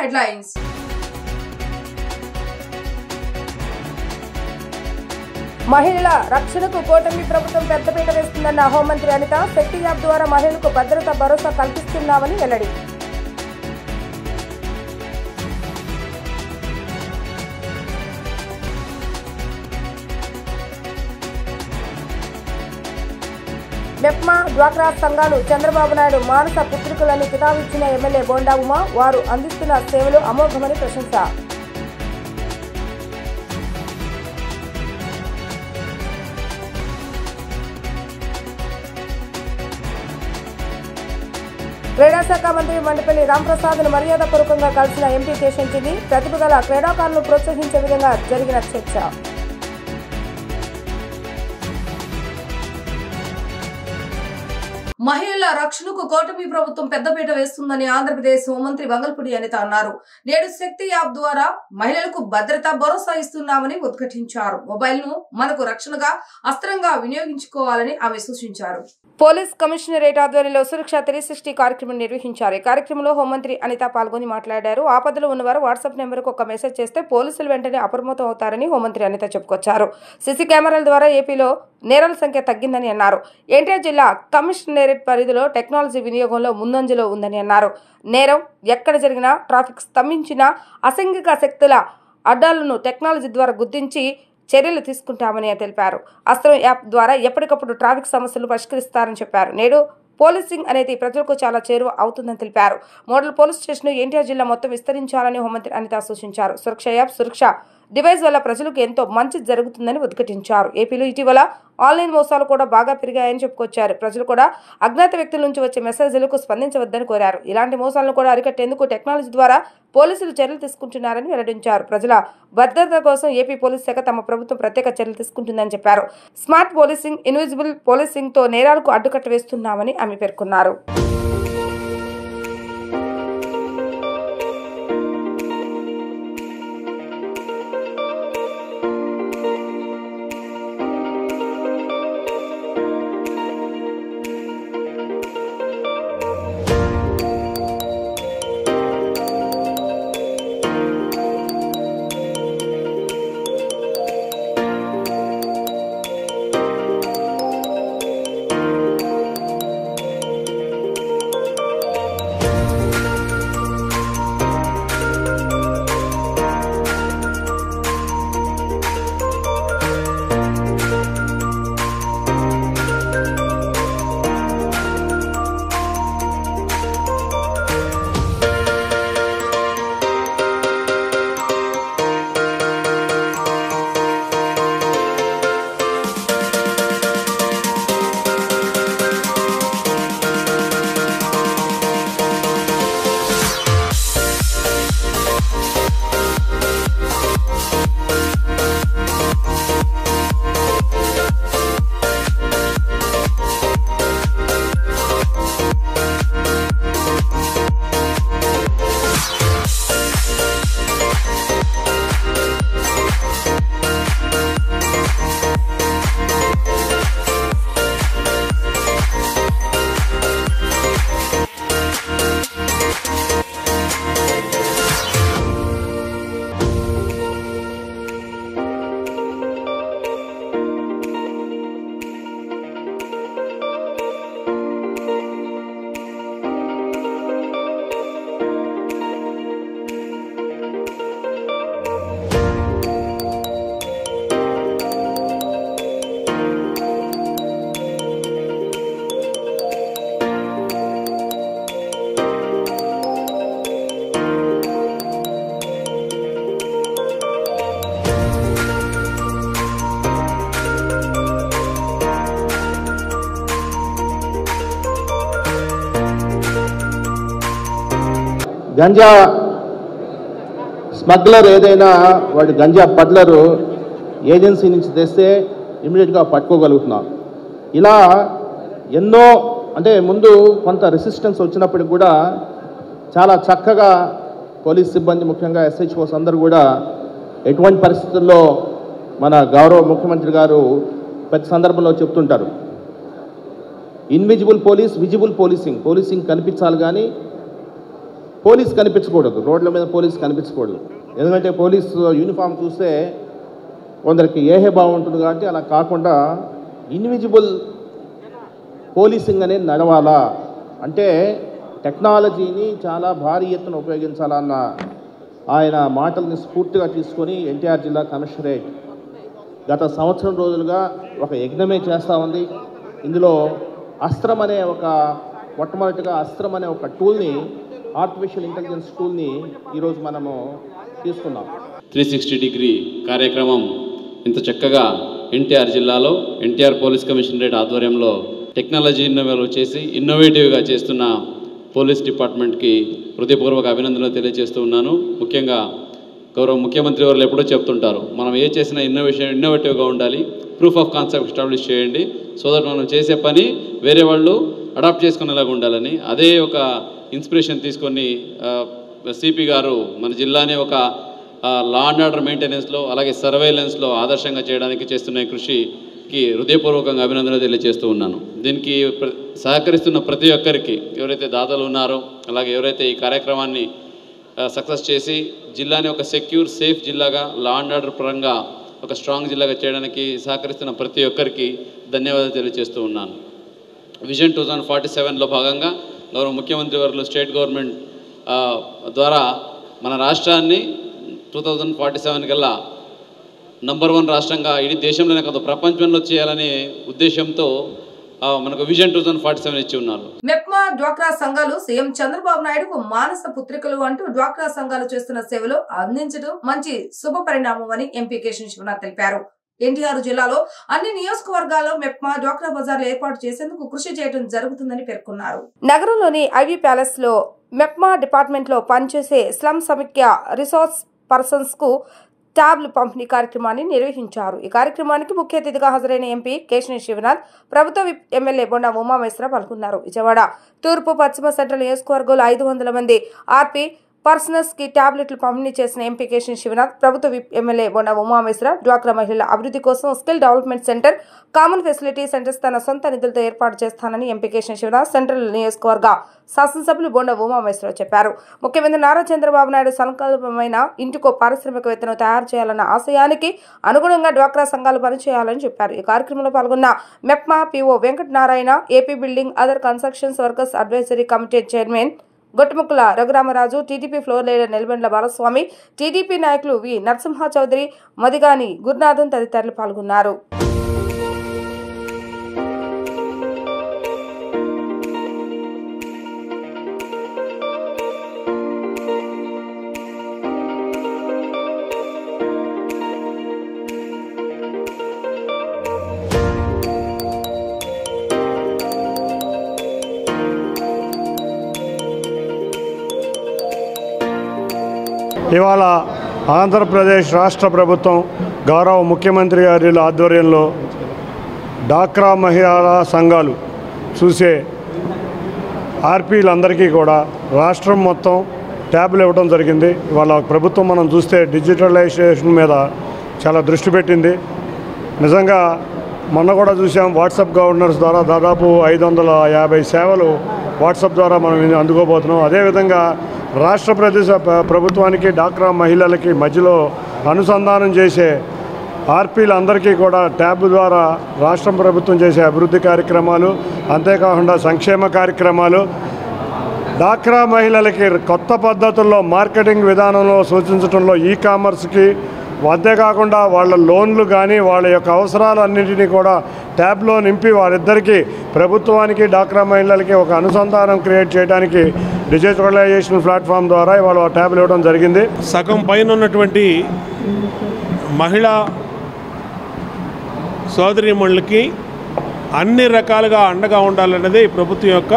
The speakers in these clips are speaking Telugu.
headlines. మహిళల రక్షణకు కూటమి ప్రభుత్వం పెద్దపీట వేస్తుందన్న హోంమంత్రి అనిత. శక్తి యాప్ ద్వారా మహిళలకు భద్రత భరోసా కల్పిస్తున్నామని వెల్లడి. మెప్మా డ్వాక్రా సంఘాలు చంద్రబాబు నాయుడు మానస పుత్రికలను కితాబిచ్చిన ఎమ్మెల్యే బోండా ఉమా. వారు అందిస్తున్న సేవలు అమోఘమని ప్రశంస. క్రీడా శాఖ మంత్రి మండిపల్లి రాంప్రసాద్ను మర్యాదపూర్వకంగా కలిసిన ఎంపీ కేశంచింది. ప్రతిభ గల క్రీడాకారులను ప్రోత్సహించే విధంగా జరిగిన చర్చ. మహిళల రక్షణకు కూటమి ప్రభుత్వం పెద్దపీట వేస్తుందని ఆంధ్రప్రదేశ్ హోంమంత్రి వంగల్పూడి అనిత అన్నారు. నేడు శక్తి యాప్ ద్వారా మహిళలకు భద్రతా భరోసా ఇస్తున్నామని ఉద్ఘాటించారు. మొబైల్ ను మనకు రక్షణగా అస్త్రంగా వినియోగించుకోవాలని ఆమె సూచించారు. పోలీస్ కమిషనరేట్ ఆధ్వర్యంలో సురక్ష 360 కార్యక్రమం నిర్వహించారు. ఈ కార్యక్రమంలో హోంమంత్రి అనిత పాల్గొని మాట్లాడారు. ఆపదలో ఉన్నవారు వాట్సాప్ నెంబర్కు ఒక మెసేజ్ చేస్తే పోలీసులు వెంటనే అప్రమత్తం అవుతారని హోంమంత్రి అనిత చెప్పుకొచ్చారు. సీసీ కెమెరాల ద్వారా ఏపీలో నేరాల సంఖ్య తగ్గిందని అన్నారు. ఎన్టీఆర్ జిల్లా కమిషనరేట్ పరిధిలో టెక్నాలజీ వినియోగంలో ముందంజలో ఉందని అన్నారు. నేరం ఎక్కడ జరిగినా, ట్రాఫిక్ స్తంభించినా అసాంఘిక శక్తుల అడ్డాలను టెక్నాలజీ ద్వారా గుర్తించి చర్యలు తీసుకుంటామని తెలిపారు. అస్త్రం యాప్ ద్వారా ఎప్పటికప్పుడు ట్రాఫిక్ సమస్యలు పరిష్కరిస్తారని చెప్పారు. నేడు పోలీసింగ్ అనేది ప్రజలకు చాలా చేరువ అవుతుందని తెలిపారు. మోడల్ పోలీస్ స్టేషన్ ఎన్టీఆర్ జిల్లా మొత్తం విస్తరించాలని హోంమంత్రి అనిత సూచించారు. సురక్ష యాప్ సురక్ష డివైస్ వల్ల ప్రజలకు ఎంతో మంచి జరుగుతుందని ఉద్ఘాటించారు. ఏపీలో ఇటీవల ఆన్లైన్ మోసాలు కూడా బాగా పెరిగాయని చెప్పుకొచ్చారు. ప్రజలు కూడా అజ్ఞాత వ్యక్తుల నుంచి వచ్చే మెసేజ్లకు స్పందించవద్దని కోరారు. ఇలాంటి మోసాలను కూడా అరికట్టేందుకు టెక్నాలజీ ద్వారా పోలీసులు చర్యలు తీసుకుంటున్నారని వెల్లడించారు. ప్రజల భద్రత కోసం ఏపీ పోలీస్ శాఖ తమ ప్రభుత్వం ప్రత్యేక చర్యలు తీసుకుంటుందని చెప్పారు. స్మార్ట్ పోలీసింగ్, ఇన్విజిబుల్ పోలీసింగ్ తో నేరాలకు అడ్డుకట్ట వేస్తున్నామని ఆమె పేర్కొన్నారు. గంజా స్మగ్లర్ ఏదైనా వాడు గంజా పడ్లరు ఏజెన్సీ నుంచి తెస్తే ఇమీడియట్గా పట్టుకోగలుగుతున్నాం. ఇలా ఎన్నో అంటే ముందు కొంత రెసిస్టెన్స్ వచ్చినప్పటికి కూడా చాలా చక్కగా పోలీస్ సిబ్బంది ముఖ్యంగా SHOs అందరూ కూడా ఎటువంటి పరిస్థితుల్లో మన గౌరవ ముఖ్యమంత్రి గారు ప్రతి సందర్భంలో చెప్తుంటారు, ఇన్విజిబుల్ పోలీస్, విజిబుల్ పోలీసింగ్ కనిపించాలి కానీ పోలీస్ కనిపించకూడదు, రోడ్ల మీద పోలీస్ కనిపించకూడదు. ఎందుకంటే పోలీస్ యూనిఫామ్ చూస్తే కొందరికి ఏహే బాగుంటుంది కాబట్టి అలా కాకుండా ఇన్విజిబుల్ పోలీసింగ్ అనేది నడవాలా అంటే టెక్నాలజీని చాలా భారీ ఎత్తున ఉపయోగించాలన్న ఆయన మాటల్ని స్ఫూర్తిగా తీసుకొని ఎన్టీఆర్ జిల్లా కమిషనరేట్ గత సంవత్సరం రోజులుగా ఒక యజ్ఞమే చేస్తూ ఉంది. ఇందులో అస్త్రం అనే మొట్టమొదటిగా అస్త్రం అనే ఒక టూల్ని, ఆర్టిఫిషియల్ ఇంటెలిజెన్స్ టూల్ని ఈరోజు మనము తీసుకున్నాం. 360 డిగ్రీ కార్యక్రమం ఇంత చక్కగా ఎన్టీఆర్ జిల్లాలో ఎన్టీఆర్ పోలీస్ కమిషనరేట్ ఆధ్వర్యంలో టెక్నాలజీ చేసి ఇన్నోవేటివ్గా చేస్తున్న పోలీస్ డిపార్ట్మెంట్కి హృదయపూర్వక అభినందనలు తెలియజేస్తూ ఉన్నాను. ముఖ్యంగా గౌరవ ముఖ్యమంత్రి వారు ఎప్పుడో చెప్తుంటారు, మనం ఏ చేసినా ఇన్నోవేటివ్గా ఉండాలి, ప్రూఫ్ ఆఫ్ కాన్సెప్ట్ ఎస్టాబ్లిష్ చేయండి, సో దట్ మనం చేసే పని వేరే వాళ్ళు అడాప్ట్ చేసుకునేలాగా ఉండాలని. అదే ఒక ఇన్స్పిరేషన్ తీసుకొని సిపి గారు మన జిల్లాని ఒక లా అండ్ ఆర్డర్ మెయింటెనెన్స్లో అలాగే సర్వేలెన్స్లో ఆదర్శంగా చేయడానికి చేస్తున్న కృషికి హృదయపూర్వకంగా అభినందనలు తెలియజేస్తూ ఉన్నాను. దీనికి సహకరిస్తున్న ప్రతి ఒక్కరికి, ఎవరైతే దాతలు ఉన్నారో అలాగే ఎవరైతే ఈ కార్యక్రమాన్ని సక్సెస్ చేసి జిల్లాని ఒక సెక్యూర్ సేఫ్ జిల్లాగా లా అండ్ ఆర్డర్ పరంగా ఒక స్ట్రాంగ్ జిల్లాగా చేయడానికి సహకరిస్తున్న ప్రతి ఒక్కరికి ధన్యవాదాలు తెలియజేస్తూ ఉన్నాను. విజన్ 2047లో భాగంగా గౌరవ ముఖ్యమంత్రి వారు స్టేట్ గవర్నమెంట్ ద్వారా మన రాష్ట్రాన్ని 2047 కల్లా నంబర్ 1 రాష్ట్రంగా ఇడీ దేశంలోనే కాదు ప్రపంచంలో చేయాలనే ఉద్దేశంతో మనకు విజన్ 2047 ఇచ్చి ఉన్నారు. మెప్మా డ్వాక్రా సంఘాలు సీఎం చంద్రబాబు నాయుడుకు మానస పుత్రికలు అంటూ డ్వాక్రా సంఘాలు చేస్తున్న సేవలు అందించడం మంచి శుభ పరిణామం అని ఎంపీ కేశినేని శివనాథ్ తెలిపారు. ఎన్టీఆర్ జిల్లాలో అన్ని నియోజకవర్గాల్లో మెప్మా డ్వాక్రా బజార్లు ఏర్పాటు చేసేందుకు కృషి చేయడం జరుగుతుందని పేర్కొన్నారు. నగరంలోని ఐవీ ప్యాలెస్ లో మెప్మా డిపార్ట్మెంట్ లో పనిచేసే స్లమ్ సమైక్య రిసోర్స్ పర్సన్స్ కు ట్యాబ్లు పంపిణీ కార్యక్రమాన్ని నిర్వహించారు. ఈ కార్యక్రమానికి ముఖ్య అతిథిగా హాజరైన ఎంపీ కేశినేని శివనాథ్, ప్రభుత్వ విప్ ఎమ్మెల్యే బొండా ఉమామహేశ్వర పాల్గొన్నారు. విజయవాడ తూర్పు పశ్చిమ సెంట్రల్ నియోజకవర్గంలో 500 మంది ఆర్పీ పర్సనల్స్ కి టాబ్లెట్లు పంపిణీ చేసిన ఎంపీ కేశినేని శివనాథ్, ప్రభుత్వ విప్ ఎమ్మెల్యే బొండా ఉమామహేశ్వర డ్వాక్రా మహిళల అభివృద్ధి కోసం skill development centre, common facility centres తన సొంత నిధులతో ఏర్పాటు చేస్తానని ఎంపీ కేశినేని శివనాథ్ సెంట్రల్ నియోజకవర్గ శాసనసభ్యులు బొండా ఉమామహేశ్వర చెప్పారు. ముఖ్యమంత్రి నారా చంద్రబాబు నాయుడు సంకల్పమైన ఇంటికో పారిశ్రామికవేత్తను తయారు చేయాలన్న ఆశయానికి అనుగుణంగా డ్వాక్రా సంఘాలు పనిచేయాలని చెప్పారు. ఈ కార్యక్రమంలో పాల్గొన్న MEPMA PO Venkata Narayana, AP building other constructions workers advisory committee chairman Gottumukkula Raghuramaraju, TDP floor leader Nelabandla Balaswamy, TDP నాయకులు వి నరసింహ చౌదరి, మదిగాని గురునాథన్ తదితరులు పాల్గొన్నారు. ఇవాళ ఆంధ్రప్రదేశ్ రాష్ట్ర ప్రభుత్వం గౌరవ ముఖ్యమంత్రి గారి ఆధ్వర్యంలో డ్వాక్రా మహిళా సంఘాలు చూసే ఆర్పీలందరికీ కూడా రాష్ట్రం మొత్తం ట్యాబ్లు ఇవ్వడం జరిగింది. ఇవాళ ప్రభుత్వం మనం చూస్తే డిజిటలైజేషన్ మీద చాలా దృష్టి పెట్టింది. నిజంగా మొన్న కూడా చూసాం, వాట్సాప్ గవర్నర్స్ ద్వారా దాదాపు 550 సేవలు వాట్సాప్ ద్వారా మనం అందుకోబోతున్నాం. అదేవిధంగా రాష్ట్ర ప్రభుత్వానికి డ్వాక్రా మహిళలకి మధ్యలో అనుసంధానం చేసే ఆర్పీలందరికీ కూడా ట్యాబ్ ద్వారా రాష్ట్ర ప్రభుత్వం చేసే అభివృద్ధి కార్యక్రమాలు, అంతేకాకుండా సంక్షేమ కార్యక్రమాలు, డ్వాక్రా మహిళలకి కొత్త పద్ధతుల్లో మార్కెటింగ్ విధానంలో సూచించడంలో ఈ కామర్స్కి, అంతేకాకుండా వాళ్ళ లోన్లు కానీ వాళ్ళ యొక్క అవసరాలన్నింటినీ కూడా ట్యాబ్లో నింపి వారిద్దరికీ ప్రభుత్వానికి డ్వాక్రా మహిళలకి ఒక అనుసంధానం క్రియేట్ చేయడానికి డిజిటలైజేషన్ ప్లాట్ఫామ్ ద్వారా ఇవాళ ట్యాబ్లు ఇవ్వడం జరిగింది. సగం పైన ఉన్నటువంటి మహిళా సోదరీమణులకి అన్ని రకాలుగా అండగా ఉండాలన్నది ప్రభుత్వం యొక్క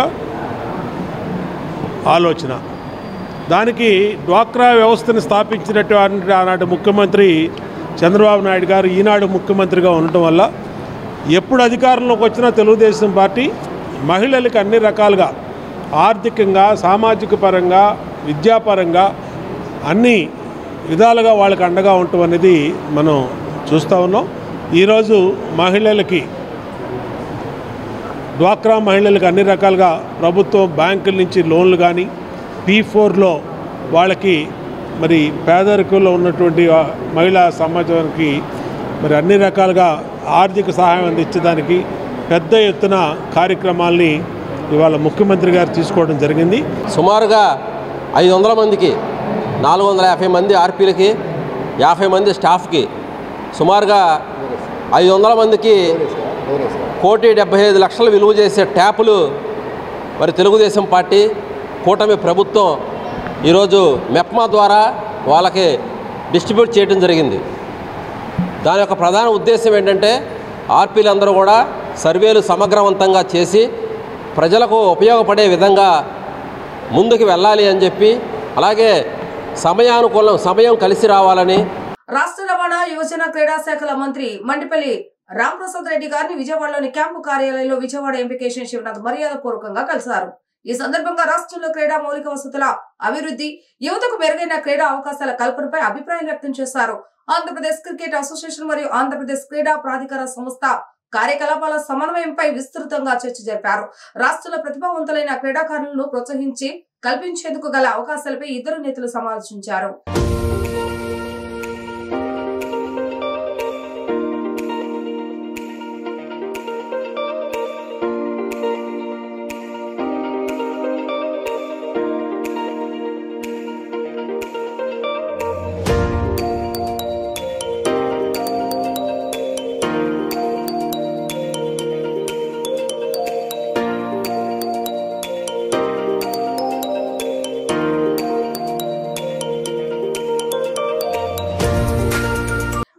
ఆలోచన. దానికి డ్వాక్రా వ్యవస్థను స్థాపించినటువంటి ఆనాటి ముఖ్యమంత్రి చంద్రబాబు నాయుడు గారు ఈనాడు ముఖ్యమంత్రిగా ఉండటం వల్ల ఎప్పుడు అధికారంలోకి వచ్చినా తెలుగుదేశం పార్టీ మహిళలకు అన్ని రకాలుగా ఆర్థికంగా, సామాజిక పరంగా, విద్యాపరంగా అన్ని విధాలుగా వాళ్ళకి అండగా ఉండటం అనేది మనం చూస్తూ ఉన్నాం. ఈరోజు మహిళలకి, డ్వాక్రా మహిళలకు అన్ని రకాలుగా ప్రభుత్వం బ్యాంకుల నుంచి లోన్లు కానీ, P4లో వాళ్ళకి మరి పేదరికంలో ఉన్నటువంటి మహిళా సమాజానికి మరి అన్ని రకాలుగా ఆర్థిక సహాయం అందించడానికి పెద్ద ఎత్తున కార్యక్రమాల్ని ఇవాళ ముఖ్యమంత్రి గారు తీసుకోవడం జరిగింది. సుమారుగా 500 మందికి 450 మంది ఆర్పీలకి 50 మంది స్టాఫ్కి సుమారుగా 500 మందికి 1,75,00,000 విలువ చేసే ట్యాపులు మరి తెలుగుదేశం పార్టీ కూటమి ప్రభుత్వం ఈరోజు మెప్మా ద్వారా వాళ్ళకి డిస్ట్రిబ్యూట్ చేయడం జరిగింది. దాని యొక్క ప్రధాన ఉద్దేశం ఏంటంటే ఆర్పీలందరూ కూడా సర్వేలు సమగ్రవంతంగా చేసి ప్రజలకు ఉపయోగపడే విధంగా ముందుకు వెళ్ళాలి అని చెప్పి, అలాగే సమయం కలిసి రావాలని రాష్ట్ర రవాణా యువజన క్రీడా శాఖల మంత్రి మండిపల్లి రాంప్రసాద్ రెడ్డి గారిని విజయవాడలోని క్యాంపు కార్యాలయంలో విజయవాడ ఎంపీ కేశవ శివనాథ్ మర్యాదపూర్వకంగా కలిశారు. ఈ సందర్భంగా రాష్ట్రంలో క్రీడా మౌలిక వసతుల అభివృద్ధి, యువతకు మెరుగైన క్రీడా అవకాశాల కల్పనపై అభిప్రాయం వ్యక్తం చేశారు. ఆంధ్రప్రదేశ్ క్రికెట్ అసోసియేషన్ మరియు ఆంధ్రప్రదేశ్ క్రీడా ప్రాధికార సంస్థ కార్యకలాపాల సమన్వయంపై విస్తృతంగా చర్చ జరిపారు. రాష్ట్రంలో ప్రతిభావంతులైన క్రీడాకారులను ప్రోత్సహించి కల్పించేందుకు గల అవకాశాలపై ఇద్దరు నేతలు సమాలోచించారు.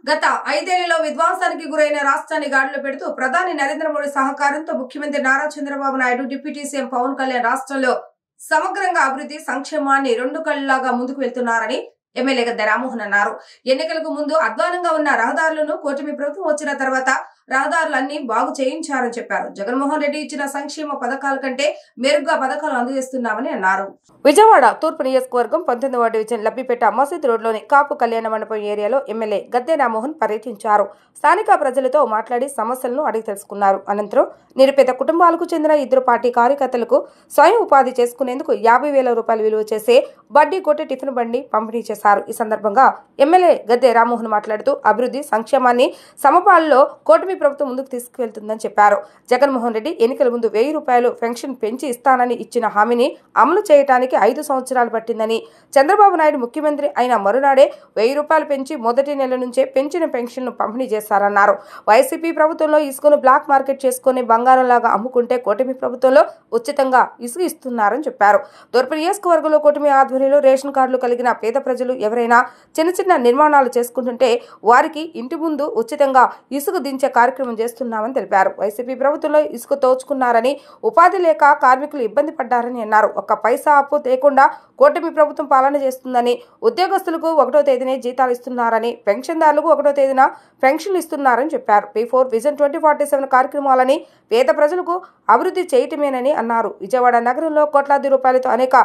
గత 5 ఏళ్లలో విధ్వంసానికి గురైన రాష్ట్రాన్ని గాడిలో పెడుతూ ప్రధాని నరేంద్ర మోడీ సహకారంతో ముఖ్యమంత్రి నారా చంద్రబాబు నాయుడు, డిప్యూటీ సీఎం పవన్ కళ్యాణ్ రాష్ట్రంలో సమగ్రంగా అభివృద్ధి సంక్షేమాన్ని 2 కళ్ళలాగా ముందుకు వెళ్తున్నారని ఎమ్మెల్యే గద్దె రామ్మోహన్ అన్నారు. ఎన్నికలకు ముందు అధ్వానంగా ఉన్న రహదారులను కూటమి ప్రభుత్వం వచ్చిన తర్వాత రహదారులన్నీ బాగు చేయించారని చెప్పారు. జగన్మోహన్ రెడ్డి ఇచ్చిన సంక్షేమ పథకాల కంటే మెరుగ్గా పథకాలు అందజేస్తున్నామని అన్నారు. విజయవాడ తూర్పు నియోజకవర్గం 19వ డివిజన్ లబ్బిపేట మసీద్ రోడ్లోని కాపు కళ్యాణ మండపం ఏరియాలో ఎమ్మెల్యే గద్దె రామ్మోహన్ పర్యటించారు. స్థానిక ప్రజలతో మాట్లాడి సమస్యలను అడిగి తెలుసుకున్నారు. అనంతరం నిరుపేద కుటుంబాలకు చెందిన 2 పార్టీ కార్యకర్తలకు స్వయం ఉపాధి చేసుకునేందుకు 50,000 రూపాయలు విలువ చేసే బడ్డీ కొట్టి టిఫిన్ బండి పంపిణీ చేశారు. ఈ సందర్భంగా ఎమ్మెల్యే గద్దె రామ్మోహన్ మాట్లాడుతూ అభివృద్ధి సంక్షేమాన్ని సమపాలలో కూటమి ప్రభుత్వం ముందుకు తీసుకువెళ్తుందని చెప్పారు. జగన్మోహన్ రెడ్డి ఎన్నికల ముందు 1,000 రూపాయలు పెన్షన్ పెంచి ఇస్తానని ఇచ్చిన హామీని అమలు చేయడానికి 5 సంవత్సరాలు పట్టిందని, చంద్రబాబు నాయుడు ముఖ్యమంత్రి అయిన మరునాడే 1,000 రూపాయలు పెంచి మొదటి నెల నుంచే పెంచిన పెన్షన్ను పంపిణీ చేశారన్నారు. వైసీపీ ప్రభుత్వంలో ఇసుకను బ్లాక్ మార్కెట్ చేసుకుని బంగారంలాగా అమ్ముకుంటే కూటమి ప్రభుత్వంలో ఉచితంగా ఇసుక ఇస్తున్నారని చెప్పారు. తూర్పు నియోజకవర్గంలో కూటమి ఆధ్వర్యంలో రేషన్ కార్డులు కలిగిన పేద ప్రజలు ఎవరైనా చిన్న నిర్మాణాలు చేసుకుంటుంటే వారికి ఇంటి ముందు ఉచితంగా ఇసుక దించే కార్యక్రమం చేస్తున్నామని తెలిపారు. వైసీపీ ప్రభుత్వంలో ఇసుక దోచుకున్నారని, ఉపాధి లేక కార్మికులు ఇబ్బంది పడ్డారని అన్నారు. ఒక్క పైసా అప్పు లేకుండా కూటమి ప్రభుత్వం పాలన చేస్తుందని, ఉద్యోగస్తులకు 1వ తేదీనే జీతాలు ఇస్తున్నారని, పెన్షన్దారులకు 1వ తేదీన పెన్షన్లు ఇస్తున్నారని చెప్పారు. P4 విజన్ 2047 కార్యక్రమాలని పేద ప్రజలకు అభివృద్ధి చేయటమేనని అన్నారు. విజయవాడ నగరంలో కోట్లాది రూపాయలతో అనేక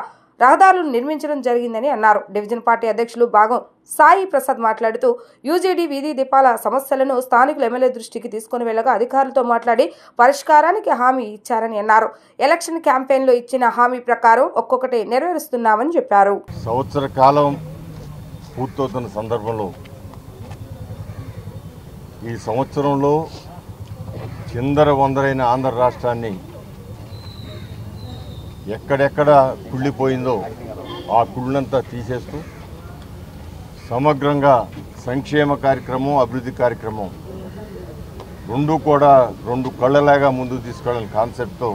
రహదారులను నిర్మించడం జరిగిందని అన్నారు. డివిజన్ పార్టీ అధ్యక్షులు భాగం సాయి ప్రసాద్ మాట్లాడుతూ యూజీడీ వీధి దీపాల సమస్యలను స్థానికుల ఎమ్మెల్యే దృష్టికి తీసుకుని వెళ్ళగా అధికారులతో మాట్లాడి పరిష్కారానికి హామీ ఇచ్చారని అన్నారు. ఎలక్షన్ క్యాంపెయిన్లో ఇచ్చిన హామీ ప్రకారం ఒక్కొక్కటి నెరవేరుస్తున్నామని చెప్పారు. సంవత్సర కాలం పూర్తవుతున్న సందర్భంలో ఈ సంవత్సరంలో చిందరవందరైన ఆంధ్ర రాష్ట్రాన్ని ఎక్కడెక్కడ కుళ్ళిపోయిందో ఆ కుళ్ళంతా తీసేస్తూ సమగ్రంగా సంక్షేమ కార్యక్రమం, అభివృద్ధి కార్యక్రమం రెండు కూడా 2 కళ్ళలాగా ముందుకు తీసుకెళ్ళాలని కాన్సెప్ట్తో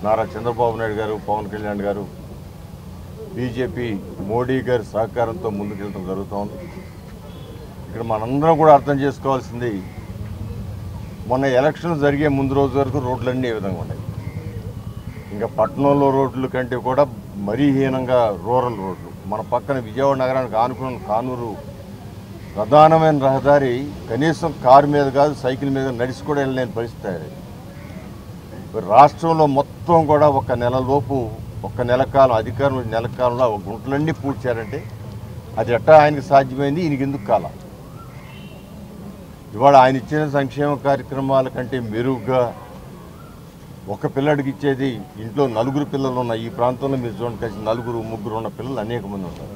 నారా చంద్రబాబు నాయుడు గారు, పవన్ కళ్యాణ్ గారు, బీజేపీ మోడీ గారి సహకారంతో ముందుకెళ్ళడం జరుగుతోంది. ఇక్కడ మనందరం కూడా అర్థం చేసుకోవాల్సింది, మొన్న ఎలక్షన్ జరిగే ముందు రోజు వరకు రోడ్లన్నీ ఏ విధంగా ఉన్నాయి. ఇంకా పట్టణంలో రోడ్ల కంటే కూడా మరీ హీనంగా రూరల్ రోడ్లు. మన పక్కన విజయవాడ నగరానికి ఆనుకున్న కానూరు ప్రధానమైన రహదారి కనీసం కారు మీద కాదు, సైకిల్ మీద నడిచి కూడా వెళ్ళలేని పరిస్థితి. రాష్ట్రంలో మొత్తం కూడా ఒక నెల కాలం అధికారం నెల కాలంలో గుంటలన్నీ పూడ్చారంటే అది ఎట్టా ఆయనకు సాధ్యమైంది, ఈయనకి ఎందుకు కాలం? ఇవాళ ఆయన ఇచ్చిన సంక్షేమ కార్యక్రమాల కంటే మెరుగ్గా ఒక పిల్లడికి ఇచ్చేది ఇంట్లో 4 పిల్లలు ఉన్న ఈ ప్రాంతంలో మీరు చూడండి, కలిసి 4, 3 ఉన్న పిల్లలు అనేక మంది ఉంటారు.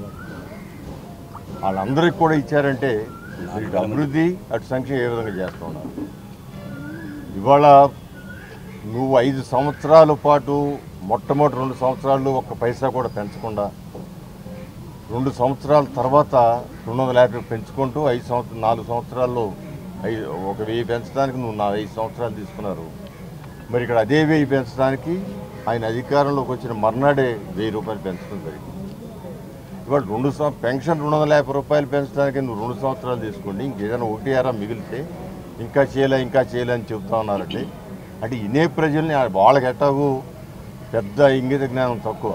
వాళ్ళందరికీ కూడా ఇచ్చారంటే ఇటు అభివృద్ధి అటు సంక్షేమం ఏ విధంగా చేస్తూ ఉన్నారు. ఇవాళ నువ్వు 5 సంవత్సరాల పాటు మొట్టమొదటి 2 సంవత్సరాలు ఒక్క పైసా కూడా పెంచకుండా 2 సంవత్సరాల తర్వాత 250 పెంచుకుంటూ 4 సంవత్సరాల్లో 1000 పెంచడానికి నువ్వు 5 సంవత్సరాలు తీసుకున్నారు. మరి ఇక్కడ అదే 1000 పెంచడానికి ఆయన అధికారంలోకి వచ్చిన మర్నాడే 1000 రూపాయలు పెంచడం జరిగింది. ఇవాళ పెన్షన్ 250 రూపాయలు పెంచడానికి నువ్వు 2 సంవత్సరాలు తీసుకోండి, ఇంకేదైనా 1 మిగిలితే ఇంకా చేయలే అని చెప్తా ఉన్నారంటే అంటే ఇనే ప్రజల్ని వాళ్ళకి ఎట్టాగు పెద్ద ఇంగిత జ్ఞానం తక్కువ,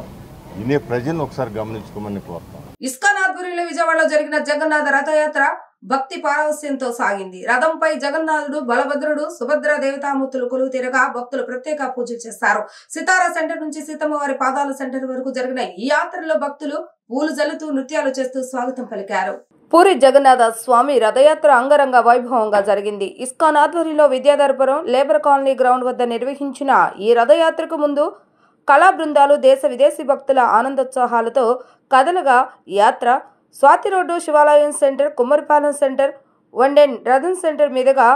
ఇనే ప్రజల్ని ఒకసారి గమనించుకోమని కోరుతాం. ఇస్కాన్ ఆధ్వర్యంలో విజయవాడలో జరిగిన జగన్నాథ రథయాత్ర భక్తి పారవస్యంతో సాగింది. రథంపై జగన్నాథుడు, బలభద్రుడు, సుభద్ర దేవతామూర్తులు కొలువు తీరగా భక్తులు ప్రత్యేక పూజలు చేశారు. సితారా సెంటర్ నుంచి సీతమ్మవారి పాదాల సెంటర్ వరకు జరిగిన ఈ యాత్రలో భక్తులు పూలు జల్లుతూ నృత్యాలు చేస్తూ స్వాగతం పలికారు. పూరి జగన్నాథ స్వామి రథయాత్ర అంగరంగ వైభవంగా జరిగింది. ఇస్కాన్ ఆధ్వర్యంలో విద్యాధరపురం లేబర్ కాలనీ గ్రౌండ్ వద్ద నిర్వహించిన ఈ రథయాత్రకు ముందు కళా బృందాలు, దేశ విదేశీ భక్తుల ఆనందోత్సాహాలతో కదలగా యాత్ర స్వాతి రోడ్డు, శివాలయం సెంటర్, కుమ్మరిపాలెం సెంటర్, వండెన్ రథం సెంటర్ మీదుగా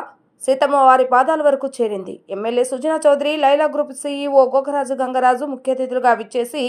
సీతమ్మవారి పాదాల వరకు చేరింది. MLA Sujana Chowdary, Laila group CEO Gokaraju Gangaraju ముఖ్య అతిథులుగా విచ్చేసి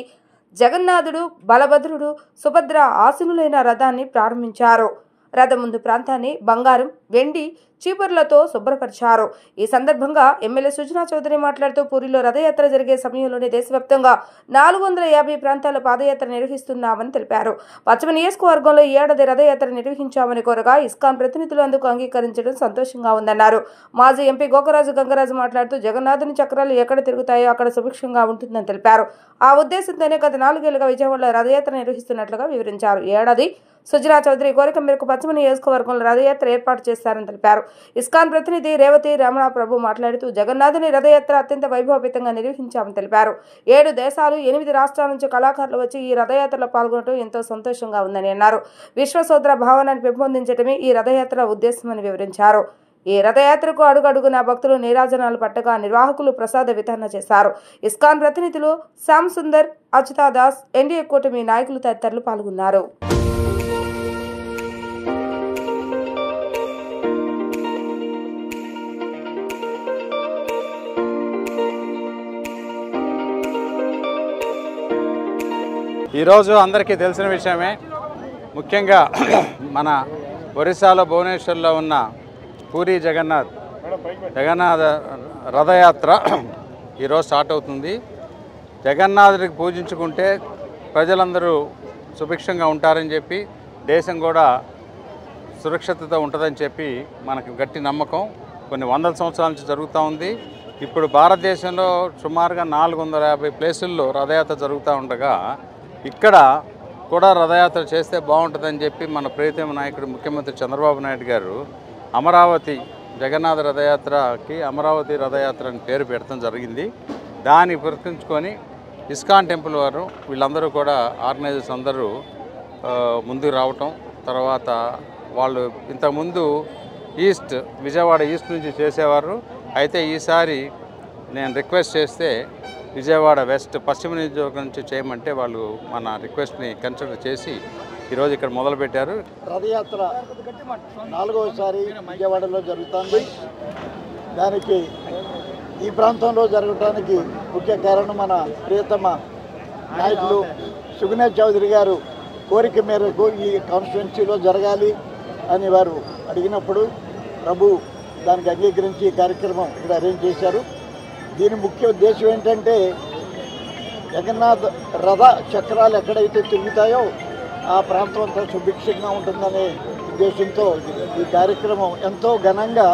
జగన్నాథుడు, బలభద్రుడు, సుభద్ర ఆసీనులైన రథాన్ని ప్రారంభించారు. రథం ముందు ప్రాంతాన్ని బంగారం, వెండి చీపుర్లతో శుభ్రపరిచారు. ఈ సందర్భంగా ఎమ్మెల్యే సుజనా చౌదరి మాట్లాడుతూ పూరిలో రథయాత్ర జరిగే సమయంలోనే దేశవ్యాప్తంగా 450 ప్రాంతాల పాదయాత్ర నిర్వహిస్తున్నామని తెలిపారు. పశ్చిమ నియోజకవర్గంలో ఈ ఏడాది రథయాత్ర నిర్వహించామని కోరగా ఇస్కాన్ ప్రతినిధులు అందుకు అంగీకరించడం సంతోషంగా ఉందన్నారు. మాజీ ఎంపీ గోకరాజు గంగరాజు మాట్లాడుతూ జగన్నాథుని చక్రాలు ఎక్కడ తిరుగుతాయో అక్కడ సుభిక్షంగా ఉంటుందని తెలిపారు. ఆ ఉద్దేశంతోనే గత 4 ఏళ్లుగా విజయవాడలో రథయాత్ర నిర్వహిస్తున్నట్లుగా వివరించారు. ఏడాది సుజనా చౌదరి కోరిక మేరకు పశ్చిమ నియోజకవర్గంలో రథయాత్ర ఏర్పాటు చేశారని తెలిపారు. ఇస్కాన్ ప్రతినిధి రేవతి రమణ ప్రభు మాట్లాడుతూ జగన్నాథుని రథయాత్ర అత్యంత వైభవపేతంగా నిర్వహించామని తెలిపారు. 7 దేశాలు 8 రాష్ట్రాల నుంచి కళాకారులు వచ్చి ఈ రథయాత్రలో పాల్గొనడం ఎంతో సంతోషంగా ఉందని అన్నారు. విశ్వసోదర భావనాన్ని పెంపొందించడమే ఈ రథయాత్ర ఉద్దేశమని వివరించారు. ఈ రథయాత్రకు అడుగడుగున భక్తులు నీరాజనాలు పట్టగా నిర్వాహకులు ప్రసాద వితరణ చేశారు. ఇస్కాన్ ప్రతినిధులు శ్యామ్ సుందర్, అచ్యుతాదాస్, ఎన్డీఏ కూటమి నాయకులు తదితరులు పాల్గొన్నారు. ఈరోజు అందరికీ తెలిసిన విషయమే, ముఖ్యంగా మన ఒరిస్సాలో భువనేశ్వర్లో ఉన్న పూరి జగన్నాథ రథయాత్ర ఈరోజు స్టార్ట్ అవుతుంది. జగన్నాథుడికి పూజించుకుంటే ప్రజలందరూ సుభిక్షంగా ఉంటారని చెప్పి, దేశం కూడా సురక్షితతో ఉంటుందని చెప్పి మనకు గట్టి నమ్మకం కొన్ని వందల సంవత్సరాల నుంచి జరుగుతూ ఉంది. ఇప్పుడు భారతదేశంలో సుమారుగా 450 ప్లేసుల్లో రథయాత్ర జరుగుతూ ఉండగా ఇక్కడ కూడా రథయాత్ర చేస్తే బాగుంటుందని చెప్పి మన ప్రియతమ నాయకుడు ముఖ్యమంత్రి చంద్రబాబు నాయుడు గారు అమరావతి జగన్నాథ రథయాత్రకి అమరావతి రథయాత్ర అని పేరు పెట్టడం జరిగింది. దాన్ని పురస్కరించుకొని ఇస్కాన్ టెంపుల్ వారు వీళ్ళందరూ కూడా ఆర్గనైజర్స్ అందరూ ముందుకు రావటం, తర్వాత వాళ్ళు ఇంతకుముందు విజయవాడ ఈస్ట్ నుంచి చేసేవారు. అయితే ఈసారి నేను రిక్వెస్ట్ చేస్తే విజయవాడ వెస్ట్ పశ్చిమ నియోజకవర్గం నుంచి చేయమంటే వాళ్ళు మన రిక్వెస్ట్ని కన్సిడర్ చేసి ఈరోజు ఇక్కడ మొదలుపెట్టారు. రథయాత్ర 4వసారి విజయవాడలో జరుగుతుంది. దానికి ఈ ప్రాంతంలో జరగటానికి ముఖ్య కారణం మన ప్రియతమ నాయకులు సుజనా చౌదరి గారు కోరిక మేరకు ఈ కాన్స్టిట్యున్సీలో జరగాలి అని వారు అడిగినప్పుడు ప్రభు దానికి అంగీకరించి ఈ కార్యక్రమం ఇక్కడ అరేంజ్ చేశారు. దీని ముఖ్య ఉద్దేశం ఏంటంటే జగన్నాథ్ రథ చక్రాలు ఎక్కడైతే తిరుగుతాయో ఆ ప్రాంతం అంతా సుభిక్షంగా ఉంటుందనే ఉద్దేశంతో ఈ కార్యక్రమం ఎంతో ఘనంగా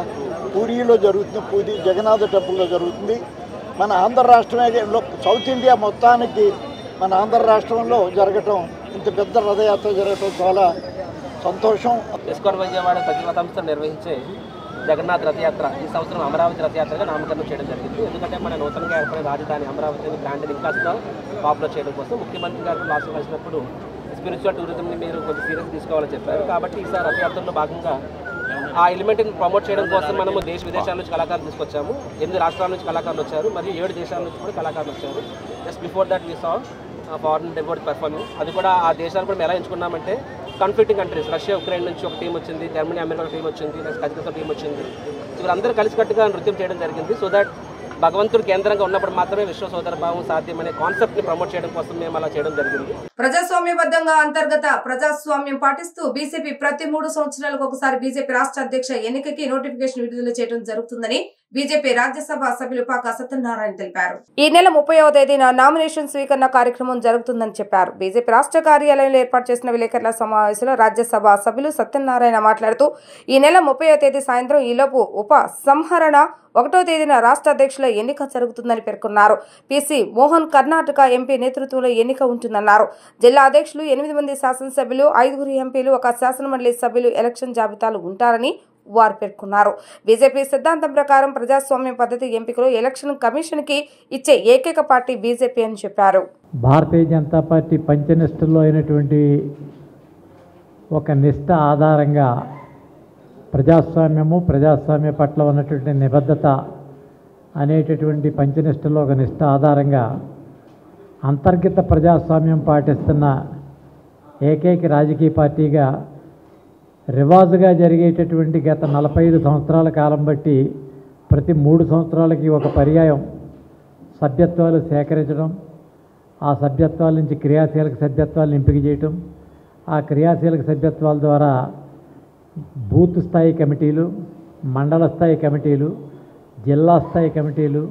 పూరిలో జరుగుతుంది. పూరి జగన్నాథ టెంపుల్లో జరుగుతుంది. మన ఆంధ్ర రాష్ట్రమే సౌత్ ఇండియా మొత్తానికి మన ఆంధ్ర రాష్ట్రంలో జరగటం, ఇంత పెద్ద రథయాత్ర జరగటం చాలా సంతోషం. ఇస్కాన్ విజయవాడ సచివ సంస్థ నిర్వహించే జగన్నాథ్ రథయాత్ర ఈ సంవత్సరం అమరావతి రథయాత్రగా నామకరణం చేయడం జరిగింది. ఎందుకంటే మన నూతనంగా ఏర్పడిన రాజధాని అమరావతిని బ్రాండ్ని ఇంకా పాపులర్ చేయడం కోసం ముఖ్యమంత్రి గారు లాస్ట్ కలిసినప్పుడు స్పిరిచువల్ టూరిజంని మీరు కొంచెం సీరియస్ తీసుకోవాలని చెప్పారు. కాబట్టి ఈసారి రథయాత్రలో భాగంగా ఆ ఎలిమెంట్ని ప్రమోట్ చేయడం కోసం మనము దేశ విదేశాల నుంచి కళాకారులు తీసుకొచ్చాము. 8 రాష్ట్రాల నుంచి కళాకారులు వచ్చారు మరియు 7 దేశాల నుంచి కూడా కళాకారులు వచ్చారు. Just before that we saw foreign devote performing. అది కూడా ఆ దేశాలు కూడా ఎలా ఎంచుకున్నామంటే కాన్ఫ్లిక్టింగ్ కంట్రీస్, రష్యా ఉక్రెయిన్ నుంచి ఒక టీం వచ్చింది, జర్మనీ అమెరికా టీం వచ్చింది, కజకిస్తాన్ టీం వచ్చింది. సో వీళ్ళందరూ కలిసికట్టుగా నృత్యం చేయడం జరిగింది. సో దట్ భగవంతుడు కేంద్రంగా ఉన్నప్పుడు మాత్రమే విశ్వ సోదర భావం సాధ్యమనే కాన్సెప్ట్ ని ప్రమోట్ చేయడం కోసం మేము అలా చేయడం జరిగింది. ప్రజాస్వామ్యబద్ధంగా అంతర్గత ప్రజాస్వామ్యం పాటిస్తూ బీజేపీ ప్రతి 3 సంవత్సరాలకు ఒకసారి బీజేపీ రాష్ట్ర అధ్యక్ష ఎన్నికకి నోటిఫికేషన్ విడుదల చేయడం జరుగుతుందని బీజేపీ రాజ్యసభ సభ్యులు పాక సత్యనారాయణ తెలిపారు. ఈ నెల 30వ తేదీన నామినేషన్ స్వీకరణ కార్యక్రమం జరుగుతుందని చెప్పారు. బీజేపీ రాష్ట్ర కార్యాలయంలో ఏర్పాటు చేసిన విలేకరుల సమావేశంలో రాజ్యసభ సభ్యులు సత్యనారాయణ మాట్లాడుతూ ఈ నెల 30వ తేదీ సాయంత్రం ఈలోపు ఉప సంహరణ 1వ తేదీన రాష్ట్ర అధ్యక్షుల ఎన్నిక జరుగుతుందని పేర్కొన్నారు. పీసీ మోహన్ కర్ణాటక ఎంపీ నేతృత్వంలో ఎన్నిక ఉంటుందన్నారు. జిల్లా అధ్యక్షులు 8 మంది శాసనసభ్యులు, 5 ఎంపీలు, 1 శాసనమండలి సభ్యులు ఎలక్షన్ జాబితాలు ఉంటారని వారు పేర్కొన్నారు. బీజేపీ సిద్ధాంతం ప్రకారం ప్రజాస్వామ్య పద్ధతి ఎంపికలో ఎలక్షన్ కమిషన్ కి ఇచ్చే ఏకైక పార్టీ బీజేపీ అని చెప్పారు. భారతీయ జనతా పార్టీ పంచనిష్టలో అయినటువంటి ఒక నిష్ట ఆధారంగా ప్రజాస్వామ్య పట్ల ఉన్నటువంటి నిబద్ధత అనేటటువంటి పంచనిష్టలో ఒక నిష్ట ఆధారంగా అంతర్గత ప్రజాస్వామ్యం పాటిస్తున్న ఏకైక రాజకీయ పార్టీగా రివాజుగా జరిగేటటువంటి గత 45 సంవత్సరాల కాలం బట్టి ప్రతి 3 సంవత్సరాలకి ఒక పర్యాయం సభ్యత్వాలు సేకరించడం, ఆ సభ్యత్వాల నుంచి క్రియాశీలక సభ్యత్వాలను ఎంపిక చేయటం, ఆ క్రియాశీలక సభ్యత్వాల ద్వారా బూత్ స్థాయి కమిటీలు, మండల స్థాయి కమిటీలు, జిల్లా స్థాయి కమిటీలు,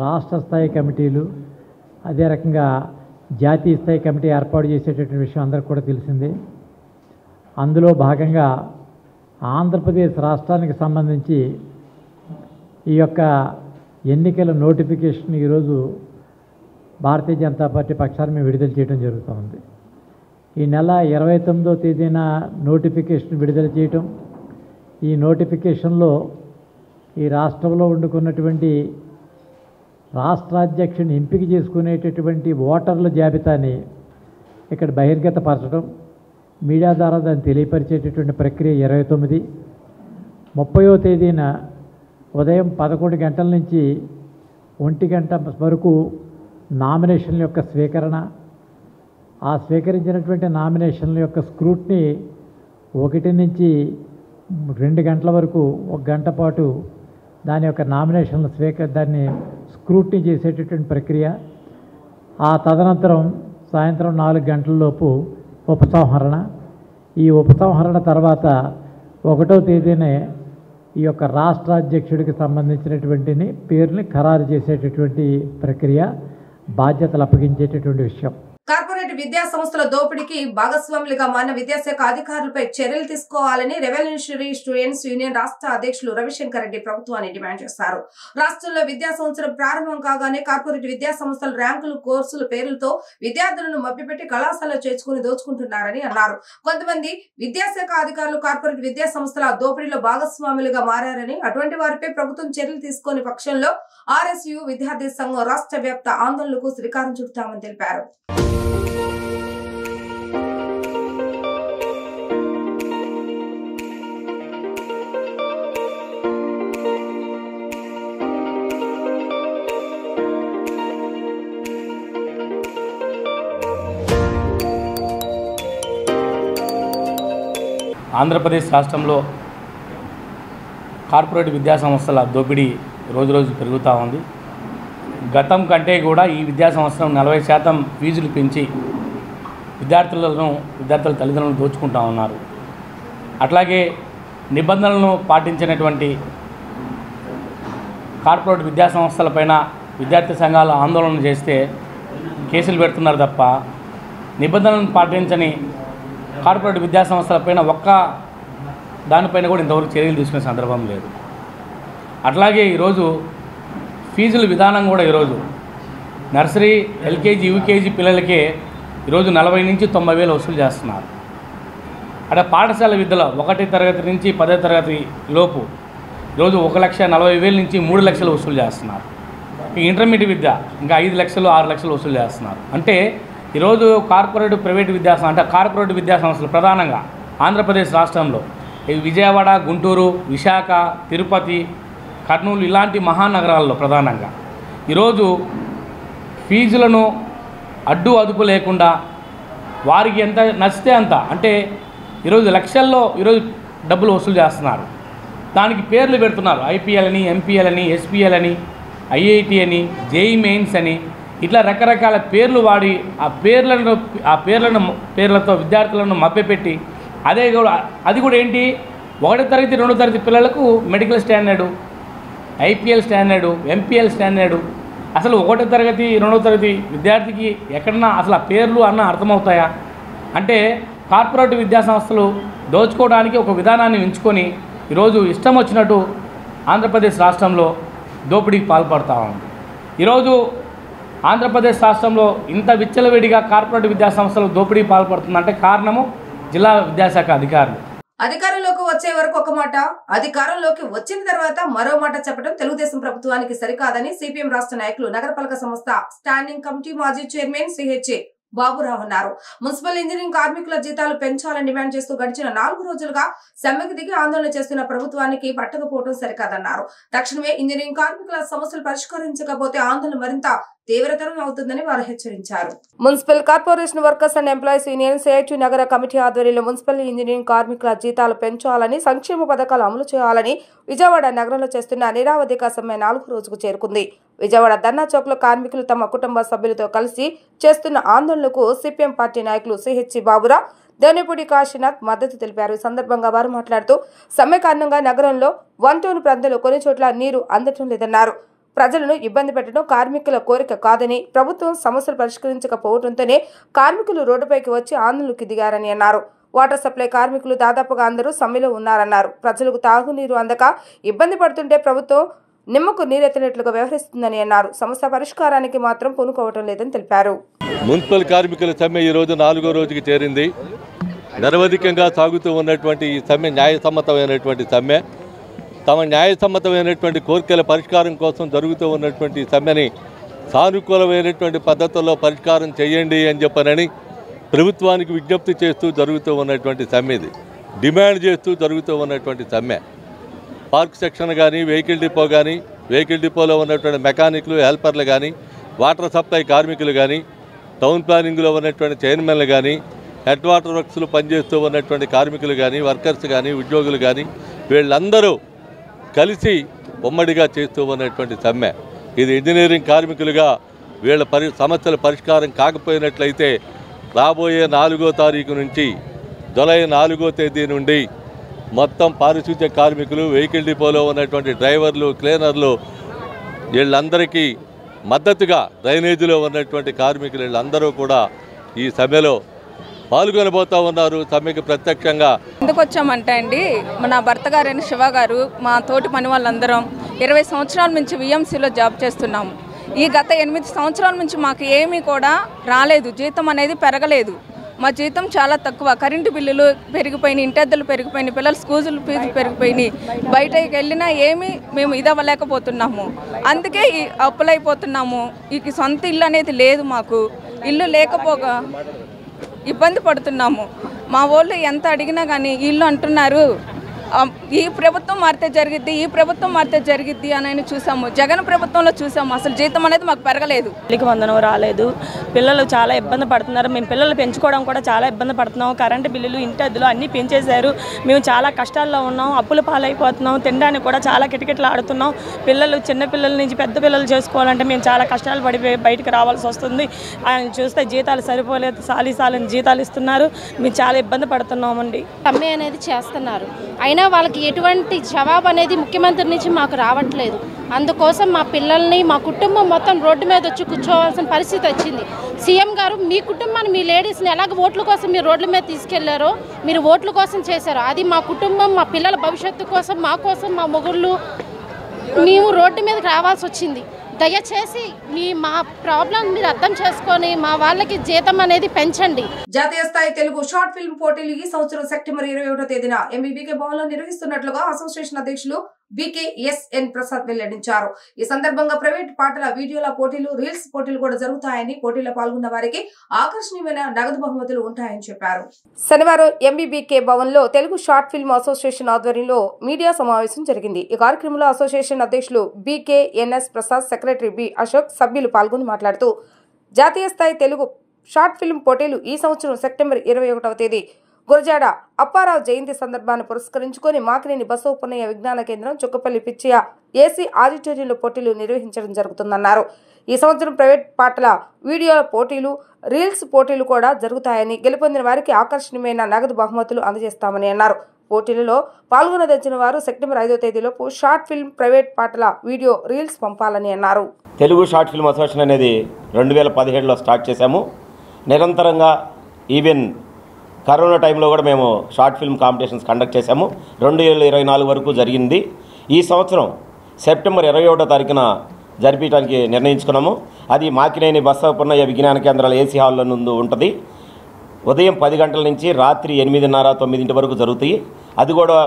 రాష్ట్ర స్థాయి కమిటీలు, అదే రకంగా జాతీయ స్థాయి కమిటీ ఏర్పాటు చేసేటటువంటి విషయం అందరికీ కూడా తెలిసిందే. అందులో భాగంగా ఆంధ్రప్రదేశ్ రాష్ట్రానికి సంబంధించి ఈ యొక్క ఎన్నికల నోటిఫికేషన్ ఈరోజు భారతీయ జనతా పార్టీ పక్షాన్ని మేము విడుదల చేయడం జరుగుతుంది. ఈ నెల 29వ తేదీన నోటిఫికేషన్ విడుదల చేయటం, ఈ నోటిఫికేషన్లో ఈ రాష్ట్రంలో వండుకున్నటువంటి రాష్ట్రాధ్యక్షుని ఎంపిక చేసుకునేటటువంటి ఓటర్ల జాబితాని ఇక్కడ బహిర్గతపరచడం, మీడియా ద్వారా దాన్ని తెలియపరిచేటటువంటి ప్రక్రియ 29. 30వ తేదీన ఉదయం 11 గంటల నుంచి 1 గంట వరకు నామినేషన్ల యొక్క స్వీకరణ, ఆ స్వీకరించినటువంటి నామినేషన్ల యొక్క స్క్రూట్ని 1 నుంచి 2 గంటల వరకు 1 గంట పాటు దాని యొక్క నామినేషన్ల దాన్ని స్క్రూట్ని చేసేటటువంటి ప్రక్రియ. ఆ తదనంతరం సాయంత్రం 4 గంటలలోపు ఉపసంహరణ. ఈ ఉపసంహరణ తర్వాత 1వ తేదీనే ఈ యొక్క రాష్ట్ర అధ్యక్షుడికి సంబంధించినటువంటి పేరుని ఖరారు చేసేటటువంటి ప్రక్రియ, బాధ్యతలు అప్పగించేటటువంటి విషయం. కార్పొరేట్ విద్యా సంస్థల దోపిడీకి భాగస్వాములుగా మారిన విద్యాశాఖ అధికారులపై చర్యలు తీసుకోవాలని రెవల్యూషనరీ స్టూడెంట్స్ యూనియన్ రాష్ట్ర అధ్యక్షులు రవిశంకర్ రెడ్డి ప్రభుత్వాన్ని డిమాండ్ చేశారు. రాష్ట్రంలో విద్యా సంవత్సరం ప్రారంభం కాగానే కార్పొరేట్ విద్యా సంస్థల ర్యాంకులు, కోర్సుల పేర్లతో విద్యార్థులను మభ్యపెట్టి కళాశాలలో చేర్చుకుని దోచుకుంటున్నారని అన్నారు. కొంతమంది విద్యాశాఖ అధికారులు కార్పొరేట్ విద్యా సంస్థల దోపిడీలో భాగస్వాములుగా మారారని, అటువంటి వారిపై ప్రభుత్వం చర్యలు తీసుకునే పక్షంలో ఆర్ఎస్యు విద్యార్థి సంఘం రాష్ట్ర వ్యాప్త ఆందోళనకు శ్రీకారం చుడతామని తెలిపారు. ఆంధ్రప్రదేశ్ రాష్ట్రంలో కార్పొరేట్ విద్యా సంస్థల దోపిడీ రోజురోజు పెరుగుతూ ఉంది. గతం కంటే కూడా ఈ విద్యా సంవత్సరం 40% ఫీజులు పెంచి విద్యార్థుల తల్లిదండ్రులను దోచుకుంటూ ఉన్నారు. అట్లాగే నిబంధనలను పాటించినటువంటి కార్పొరేట్ విద్యా సంస్థలపైన విద్యార్థి సంఘాలు ఆందోళన చేస్తే కేసులు పెడుతున్నారు తప్ప, నిబంధనలను పాటించని కార్పొరేట్ విద్యా సంస్థలపైన ఒక్క దానిపైన కూడా ఇంతవరకు చర్యలు తీసుకునే సందర్భం లేదు. అట్లాగే ఈరోజు ఫీజుల విధానం కూడా ఈరోజు నర్సరీ, ఎల్కేజీ, యూకేజీ పిల్లలకే ఈరోజు 40 నుంచి 90 వేలు వసూలు చేస్తున్నారు. అక్కడ పాఠశాల విద్యలో 1వ తరగతి నుంచి 10వ తరగతి లోపు ఈరోజు 1,40,000 నుంచి 3 లక్షలు వసూలు చేస్తున్నారు. ఈ ఇంటర్మీడియట్ విద్య ఇంకా 5 లక్షలు 6 లక్షలు వసూలు చేస్తున్నారు. అంటే ఈరోజు కార్పొరేట్ విద్యా సంస్థలు ప్రధానంగా ఆంధ్రప్రదేశ్ రాష్ట్రంలో విజయవాడ, గుంటూరు, విశాఖ, తిరుపతి, కర్నూలు ఇలాంటి మహానగరాల్లో ప్రధానంగా ఈరోజు ఫీజులను అడ్డు అదుపు లేకుండా వారికి ఎంత నచ్చితే అంత, అంటే ఈరోజు లక్షల్లో ఈరోజు డబ్బులు వసూలు చేస్తున్నారు. దానికి పేర్లు పెడుతున్నారు, ఐపీఎల్ అని, ఎంపీఎల్ అని, ఎస్పీఎల్ అని, ఐఐటి అని, జేఈ మెయిన్స్ అని, ఇట్లా రకరకాల పేర్లు వాడి ఆ పేర్లతో విద్యార్థులను మభ్యపెట్టి అది కూడా ఏంటి, 1వ తరగతి 2వ తరగతి పిల్లలకు medical standard, IPL standard, MPL standard. అసలు 1వ తరగతి 2వ తరగతి విద్యార్థికి ఎక్కడన్నా అసలు ఆ పేర్లు అర్థమవుతాయా? అంటే కార్పొరేట్ విద్యా సంస్థలు దోచుకోవడానికి ఒక విధానాన్ని ఎంచుకొని ఈరోజు ఇష్టం వచ్చినట్టు ఆంధ్రప్రదేశ్ రాష్ట్రంలో దోపిడీకి పాల్పడతా ఉంది. ఈరోజు ఆంధ్రప్రదేశ్ రాష్ట్రంలో ఇంత విచ్చలవిడిగా కార్పొరేట్ విద్యా సంస్థలు దోపిడీకి పాల్పడుతుందంటే కారణము జిల్లా విద్యాశాఖ అధికారులు. అధికారంలోకి వచ్చే వరకు ఒక మాట, అధికారంలోకి వచ్చిన తర్వాత మరో మాట చెప్పడం తెలుగుదేశం ప్రభుత్వానికి సరికాదని సిపిఎం రాష్ట్ర నాయకులు నగరపాలక సంస్థ స్టాండింగ్ కమిటీ మాజీ చైర్మన్ సిహెచ్ బాబురావు అన్నారు. మున్సిపల్ ఇంజనీరింగ్ కార్మికుల జీతాలు పెంచాలని డిమాండ్ చేస్తూ గడిచిన 4 రోజులుగా సమ్మెకు దిగి ఆందోళన చేస్తున్న ప్రభుత్వానికి పట్టకపోవడం సరికాదన్నారు. తక్షణమే ఇంజనీరింగ్ కార్మికుల సమస్యలు పరిష్కరించకపోతే ఆందోళన మరింత తీవ్రతరం అవుతుందని వారు హెచ్చరించారు. Municipal corporation workers and employees union CIT నగర కమిటీ ఆధ్వర్యంలో మున్సిపల్ ఇంజనీరింగ్ కార్మికుల జీతాలు పెంచాలని, సంక్షేమ పథకాలు అమలు చేయాలని విజయవాడ నగరంలో చేస్తున్న నిరావధిక సమ్మె 4వ రోజుకు చేరుకుంది. విజయవాడ ధర్నా చౌక్ లో కార్మికులు తమ కుటుంబ సభ్యులతో కలిసి చేస్తున్న ఆందోళనకు సిపిఎం పార్టీ నాయకులు సిహెచ్ బాబురావు, దేనిపూడి కాశీనాథ్ మద్దతు తెలిపారు. ఈ సందర్భంగా వారు మాట్లాడుతూ సమ్మె కారణంగా నగరంలో 1 ప్రాంతాల్లో కొన్ని చోట్ల నీరు అందటం లేదన్నారు. ప్రజలను ఇబ్బంది పెట్టడం కార్మికుల కోరిక కాదని, ప్రభుత్వం సమస్యలు పరిష్కరించకపోవడంతోనే కార్మికులు రోడ్డుపైకి వచ్చి ఆందోళనకు దిగారని అన్నారు. వాటర్ సప్లై కార్మికులు దాదాపుగా అందరూ సమ్మెలో ఉన్నారన్నారు. ప్రజలకు తాగునీరు అందక ఇబ్బంది పడుతుంటే ప్రభుత్వం నిమ్మకు నీరెత్తినట్లుగా వ్యవహరిస్తుందని అన్నారు. సమస్య పరిష్కారానికి మాత్రం పూనుకోవటం లేదని తెలిపారు. మున్సిపల్ కార్మికుల సమ్మె ఈ రోజు 4వ రోజుకి చేరింది. నిరవధికంగా సాగుతూ ఉన్నటువంటి ఈ సమ్మె న్యాయసమ్మతమైనటువంటి సమ్మె. తమ న్యాయసమ్మతమైనటువంటి కోరికల పరిష్కారం కోసం జరుగుతూ ఉన్నటువంటి సమ్మెని సానుకూలమైనటువంటి పద్ధతుల్లో పరిష్కారం చేయండి అని చెప్పనని ప్రభుత్వానికి విజ్ఞప్తి చేస్తూ జరుగుతూ ఉన్నటువంటి సమ్మె ఇది. డిమాండ్ చేస్తూ జరుగుతూ ఉన్నటువంటి సమ్మె. పార్క్ సెక్షన్ కానీ, వెహికల్ డిపో కానీ, వెహికల్ డిపోలో ఉన్నటువంటి మెకానిక్లు, హెల్పర్లు కానీ, వాటర్ సప్లై కార్మికులు కానీ, టౌన్ ప్లానింగ్లో ఉన్నటువంటి చైర్మన్లు కానీ, హెడ్ వాటర్ వర్క్స్లో పనిచేస్తూ ఉన్నటువంటి కార్మికులు కానీ, వర్కర్స్ కానీ, ఉద్యోగులు కానీ, వీళ్ళందరూ కలిసి ఉమ్మడిగా చేస్తూ ఉన్నటువంటి సమ్మె. ఇది ఇంజనీరింగ్ కార్మికులుగా వీళ్ళ సమస్యల పరిష్కారం కాకపోయినట్లయితే రాబోయే 4వ తారీఖు నుంచి జూలై 4వ తేదీ నుండి మొత్తం పారిశుద్ధ్య కార్మికులు, వెహికల్ డిపోలో ఉన్నటువంటి డ్రైవర్లు, క్లీనర్లు వీళ్ళందరికీ మద్దతుగా డ్రైనేజీలో ఉన్నటువంటి కార్మికులు వీళ్ళందరూ కూడా ఈ సమ్మెలో పాల్గొనబోతూ ఉన్నారు. సమ్మెకి ప్రత్యక్షంగా ఎందుకు వచ్చామంటే అండి, మన భర్త గారైన శివ గారు, మా తోటి పని వాళ్ళందరం 20 సంవత్సరాల నుంచి విఎంసీలో జాబ్ చేస్తున్నాము. ఈ గత 8 సంవత్సరాల నుంచి మాకు ఏమీ కూడా రాలేదు, జీతం అనేది పెరగలేదు. మా జీతం చాలా తక్కువ. కరెంటు బిల్లులు పెరిగిపోయినాయి, ఇంటద్దెలు పెరిగిపోయినాయి, పిల్లల స్కూల్ ఫీజులు పెరిగిపోయినాయి. బయటకి వెళ్ళినా ఏమీ మేము ఇదవ్వలేకపోతున్నాము. అందుకే ఈ అప్పులైపోతున్నాము. ఈ సొంత ఇల్లు అనేది లేదు మాకు. ఇల్లు లేకపోగా ఇబ్బంది పడుతున్నాము. మా వాళ్ళు ఎంత అడిగినా కానీ ఇల్లు అంటున్నారు, ఈ ప్రభుత్వం మారితే జరిగిద్ది, ఈ ప్రభుత్వం మారితే జరిగిద్ది అని చూసాము. జగన్ ప్రభుత్వంలో చూసాము, అసలు జీతం అనేది మాకు పెరగలేదు. తల్లికి వందనం రాలేదు. పిల్లలు చాలా ఇబ్బంది పడుతున్నారు. మేము పిల్లలు పెంచుకోవడం కూడా చాలా ఇబ్బంది పడుతున్నాం. కరెంటు బిల్లులు, ఇంటి అద్దెలు అన్నీ పెంచేశారు. మేము చాలా కష్టాల్లో ఉన్నాం, అప్పుల పాలైపోతున్నాం. తినడానికి కూడా చాలా కిటకిటలు ఆడుతున్నాం. పిల్లలు, చిన్న పిల్లల నుంచి పెద్ద పిల్లలు చేసుకోవాలంటే మేము చాలా కష్టాలు పడిపోయి బయటకు రావాల్సి వస్తుంది. ఆయన చూస్తే జీతాలు సరిపోలేదు, సాలిసాలని జీతాలు ఇస్తున్నారు. మేము చాలా ఇబ్బంది పడుతున్నామండి. సమ్మె అనేది చేస్తున్నారు, అయినా వాళ్ళకి ఎటువంటి జవాబు అనేది ముఖ్యమంత్రి నుంచి మాకు రావట్లేదు. అందుకోసం మా పిల్లల్ని, మా కుటుంబం మొత్తం రోడ్డు మీద వచ్చి కూర్చోవాల్సిన పరిస్థితి వచ్చింది. సీఎం గారు మీ కుటుంబాన్ని, మీ లేడీస్ని ఎలాగ ఓట్ల కోసం మీరు రోడ్ల మీద తీసుకెళ్లారో మీరు ఓట్ల కోసం చేశారు. అది మా కుటుంబం, మా పిల్లల భవిష్యత్తు కోసం, మా కోసం, మా మొగుళ్ళు మేము రోడ్డు మీదకి రావాల్సి వచ్చింది. దయచేసి మా ప్రాబ్లం మీరు అర్థం చేసుకొని మా వాళ్ళకి జీతం అనేది పెంచండి. జాతీయ స్థాయి తెలుగు షార్ట్ ఫిల్మ్ పోటీలు ఈ సంవత్సరం సెప్టెంబర్ 21వ తేదీన ఎంబీబీకే భవన్లో నిర్వహిస్తున్నట్లుగా అసోసియేషన్ అధ్యక్షులు BKSN ప్రసాద్ వెల్లడించారు. ఈ సందర్భంగా ప్రైవేట్ పాటల వీడియోల పోటీలు, రీల్స్ పోటీలు కూడా జరుగుతాయని, పోటీలో పాల్గొన్న వారికి ఆకర్షణీయమైన నగదు బహుమతులు ఉంటాయని చెప్పారు. శనివారం MBBK భవన్ లో తెలుగు షార్ట్ ఫిల్మ్ అసోసియేషన్ ఆధ్వర్యంలో మీడియా సమావేశం జరిగింది. ఈ కార్యక్రమంలో అసోసియేషన్ అధ్యక్షులు BKNS Prasad, secretary B Ashok సభ్యులు పాల్గొని మాట్లాడుతూ జాతీయ స్థాయి తెలుగు షార్ట్ ఫిల్మ్ పోటీలు ఈ సంవత్సరం సెప్టెంబర్ 21వ తేదీ గురజాడ అప్పారావు జయంతి సందర్భాన్ని పురస్కరించుకొని మాకినేని బసవపున్నయ్య విజ్ఞాన కేంద్రం, చుక్కపల్లి పిచ్చయ్య AC ఆడిటోరియంలో పోటీలు నిర్వహించడం జరుగుతుందన్నారు. ఈ సంవత్సరం ప్రైవేట్ పాటల వీడియోల పోటీలు, రీల్స్ పోటీలు కూడా జరుగుతాయని, గెలుపొందిన వారికి ఆకర్షణీయమైన నగదు బహుమతులు అందజేస్తామని అన్నారు. పోటీలలో పాల్గొనదలిచిన వారు సెప్టెంబర్ 5వ తేదీలోపు షార్ట్ ఫిల్మ్, ప్రైవేట్ పాటల వీడియో, రీల్స్ పంపాలని అన్నారు. తెలుగు షార్ట్ ఫిల్మ్ అసోసియేషన్ అనేది 2017లో స్టార్ట్ చేశాము. నిరంతరంగా ఈవెన్ కరోనా టైంలో కూడా మేము షార్ట్ ఫిల్మ్ కాంపిటీషన్స్ కండక్ట్ చేశాము. 2024 వరకు జరిగింది. ఈ సంవత్సరం సెప్టెంబర్ 21వ తారీఖున జరిపించడానికి నిర్ణయించుకున్నాము. అది మాకినేని బసవపున్నయ్య విజ్ఞాన కేంద్రాల AC హాల్లో నుండి ఉంటుంది. ఉదయం 10 గంటల నుంచి రాత్రి 8:30, 9 వరకు జరుగుతాయి. అది కూడా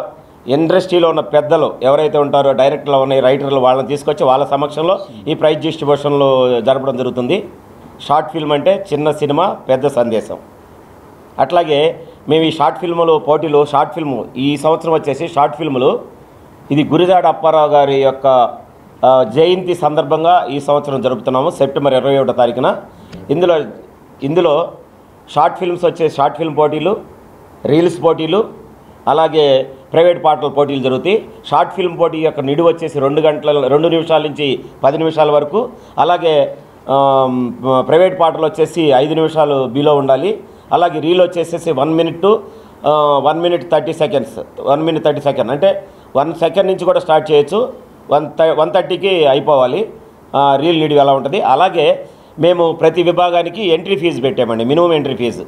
ఇండస్ట్రీలో ఉన్న పెద్దలు ఎవరైతే ఉంటారో, డైరెక్టర్లు ఉన్నాయి, రైటర్లు, వాళ్ళని తీసుకొచ్చి వాళ్ళ సమక్షంలో ఈ ప్రైజ్ డిస్ట్రిబ్యూషన్లో జరపడం జరుగుతుంది. షార్ట్ ఫిల్మ్ అంటే చిన్న సినిమా, పెద్ద సందేశం. అట్లాగే మేము ఈ షార్ట్ ఫిల్ములు పోటీలు, షార్ట్ ఫిల్ము ఈ సంవత్సరం వచ్చేసి షార్ట్ ఫిల్ములు ఇది గురిజాడ అప్పారావు గారి యొక్క జయంతి సందర్భంగా ఈ సంవత్సరం జరుపుతున్నాము, సెప్టెంబర్ 21వ తారీఖున. ఇందులో షార్ట్ ఫిల్మ్స్ వచ్చే షార్ట్ ఫిల్మ్ పోటీలు, రీల్స్ పోటీలు, అలాగే ప్రైవేట్ పాటల పోటీలు జరుగుతాయి. షార్ట్ ఫిల్మ్ పోటీ యొక్క నిడివి వచ్చేసి 2 నిమిషాల నుంచి 10 నిమిషాల వరకు, అలాగే ప్రైవేట్ పాటలు వచ్చేసి 5 నిమిషాలు బిలో ఉండాలి. అలాగే రీల్ వచ్చేసేసి 1 minute to 1 minute 30 seconds, 1 minute 30 seconds అంటే 1 second నుంచి కూడా స్టార్ట్ చేయొచ్చు. 1:30కి అయిపోవాలి. రీల్ నిడివి ఎలా ఉంటుంది. అలాగే మేము ప్రతి విభాగానికి ఎంట్రీ ఫీజు పెట్టామండి, మినిమం ఎంట్రీ ఫీజు.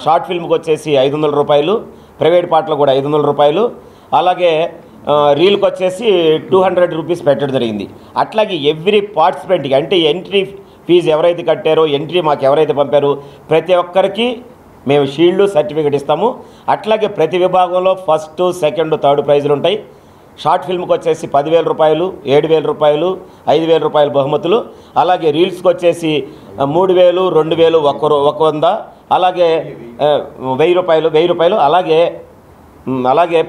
షార్ట్ ఫిల్మ్కి వచ్చేసి 500 రూపాయలు, ప్రైవేట్ పాటలు కూడా 500 రూపాయలు, అలాగే రీల్కి వచ్చేసి 200 రూపీస్ పెట్టడం జరిగింది. అట్లాగే ఎవ్రీ పార్టిసిపెంట్కి అంటే ఎంట్రీ ఫీజు ఎవరైతే కట్టారో, ఎంట్రీ మాకు ఎవరైతే పంపారో ప్రతి ఒక్కరికి మేము షీల్డ్, సర్టిఫికేట్ ఇస్తాము. అట్లాగే ప్రతి విభాగంలో ఫస్ట్, సెకండ్, థర్డ్ ప్రైజులు ఉంటాయి. షార్ట్ ఫిల్మ్కి వచ్చేసి 10,000 రూపాయలు, 7,000 రూపాయలు, 5,000 రూపాయలు బహుమతులు. అలాగే రీల్స్కి వచ్చేసి 3,000, 2,000, 100, అలాగే 1,000 రూపాయలు. అలాగే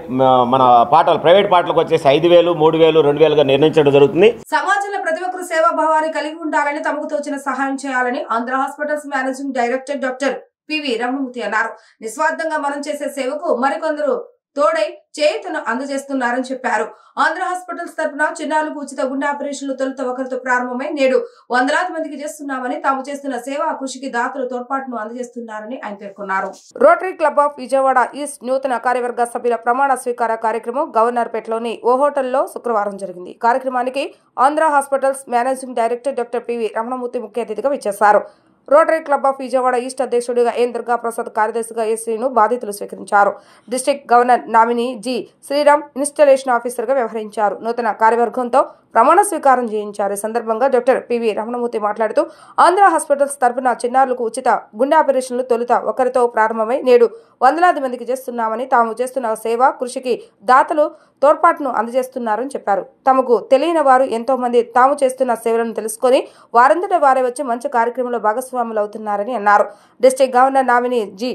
మన పాటలు, ప్రైవేట్ పాటలకు వచ్చేసి 5,000, 3,000, 2,000గా నిర్ణయించడం జరుగుతుంది. సమాజంలో ప్రతి ఒక్కరు సేవా భావాన్ని కలిగి ఉండాలని, తమకు తోచిన సహాయం చేయాలని Andhra hospitals managing director doctor PV Ramanamurthy అన్నారు. నిస్వార్థంగా మనం చేసే సేవకు మరికొందరు తోడై చేయుతను అందజేస్తున్నారని చెప్పారు. ఆంధ్ర హాస్పిటల్స్ తరఫున చిన్నారులకు ఉచిత గుండె ఆపరేషన్లు తొలుత ఒకరితో ప్రారంభమై నేడు వందలాది మందికి చేస్తున్నామని, తాము చేస్తున్న సేవా కృషికి దాతలు తోడ్పాటును అందజేస్తున్నారని ఆయన పేర్కొన్నారు. Rotary club of Vijayawada east నూతన కార్యవర్గ సభ్యుల ప్రమాణ స్వీకార కార్యక్రమం గవర్నర్పేటలోని ఓ హోటల్లో శుక్రవారం జరిగింది. కార్యక్రమానికి Andhra hospitals managing director doctor PV Ramanamurthy ముఖ్య అతిథిగా విచ్చేశారు. Rotary club of Vijayawada east అధ్యక్షుడిగా ఎన్ దుర్గాప్రసాద్, కార్యదర్శిగా శ్రీను బాధ్యతలు స్వీకరించారు. District governor nominee G Sriram installation ఆఫీసర్గా వ్యవహరించారు. నూతన కార్యవర్గంతో ప్రమాణ స్వీకారం చేయించారు. ఈ సందర్భంగా డాక్టర్ PV రమణమూర్తి మాట్లాడుతూ ఆంధ్ర హాస్పిటల్స్ తరఫున చిన్నారులకు ఉచిత గుండె ఆపరేషన్లు తొలుత ఒకరితో ప్రారంభమై నేడు వందలాది మందికి చేస్తున్నామని, తాము చేస్తున్న సేవా కృషికి దాతలు తోడ్పాటును అందజేస్తున్నారని చెప్పారు. తమకు తెలియని వారు ఎంతో మంది తాము చేస్తున్న సేవలను తెలుసుకొని వారందట వారే వచ్చి మంచి కార్యక్రమంలో భాగస్వాములు అవుతున్నారని అన్నారు. District governor nominee G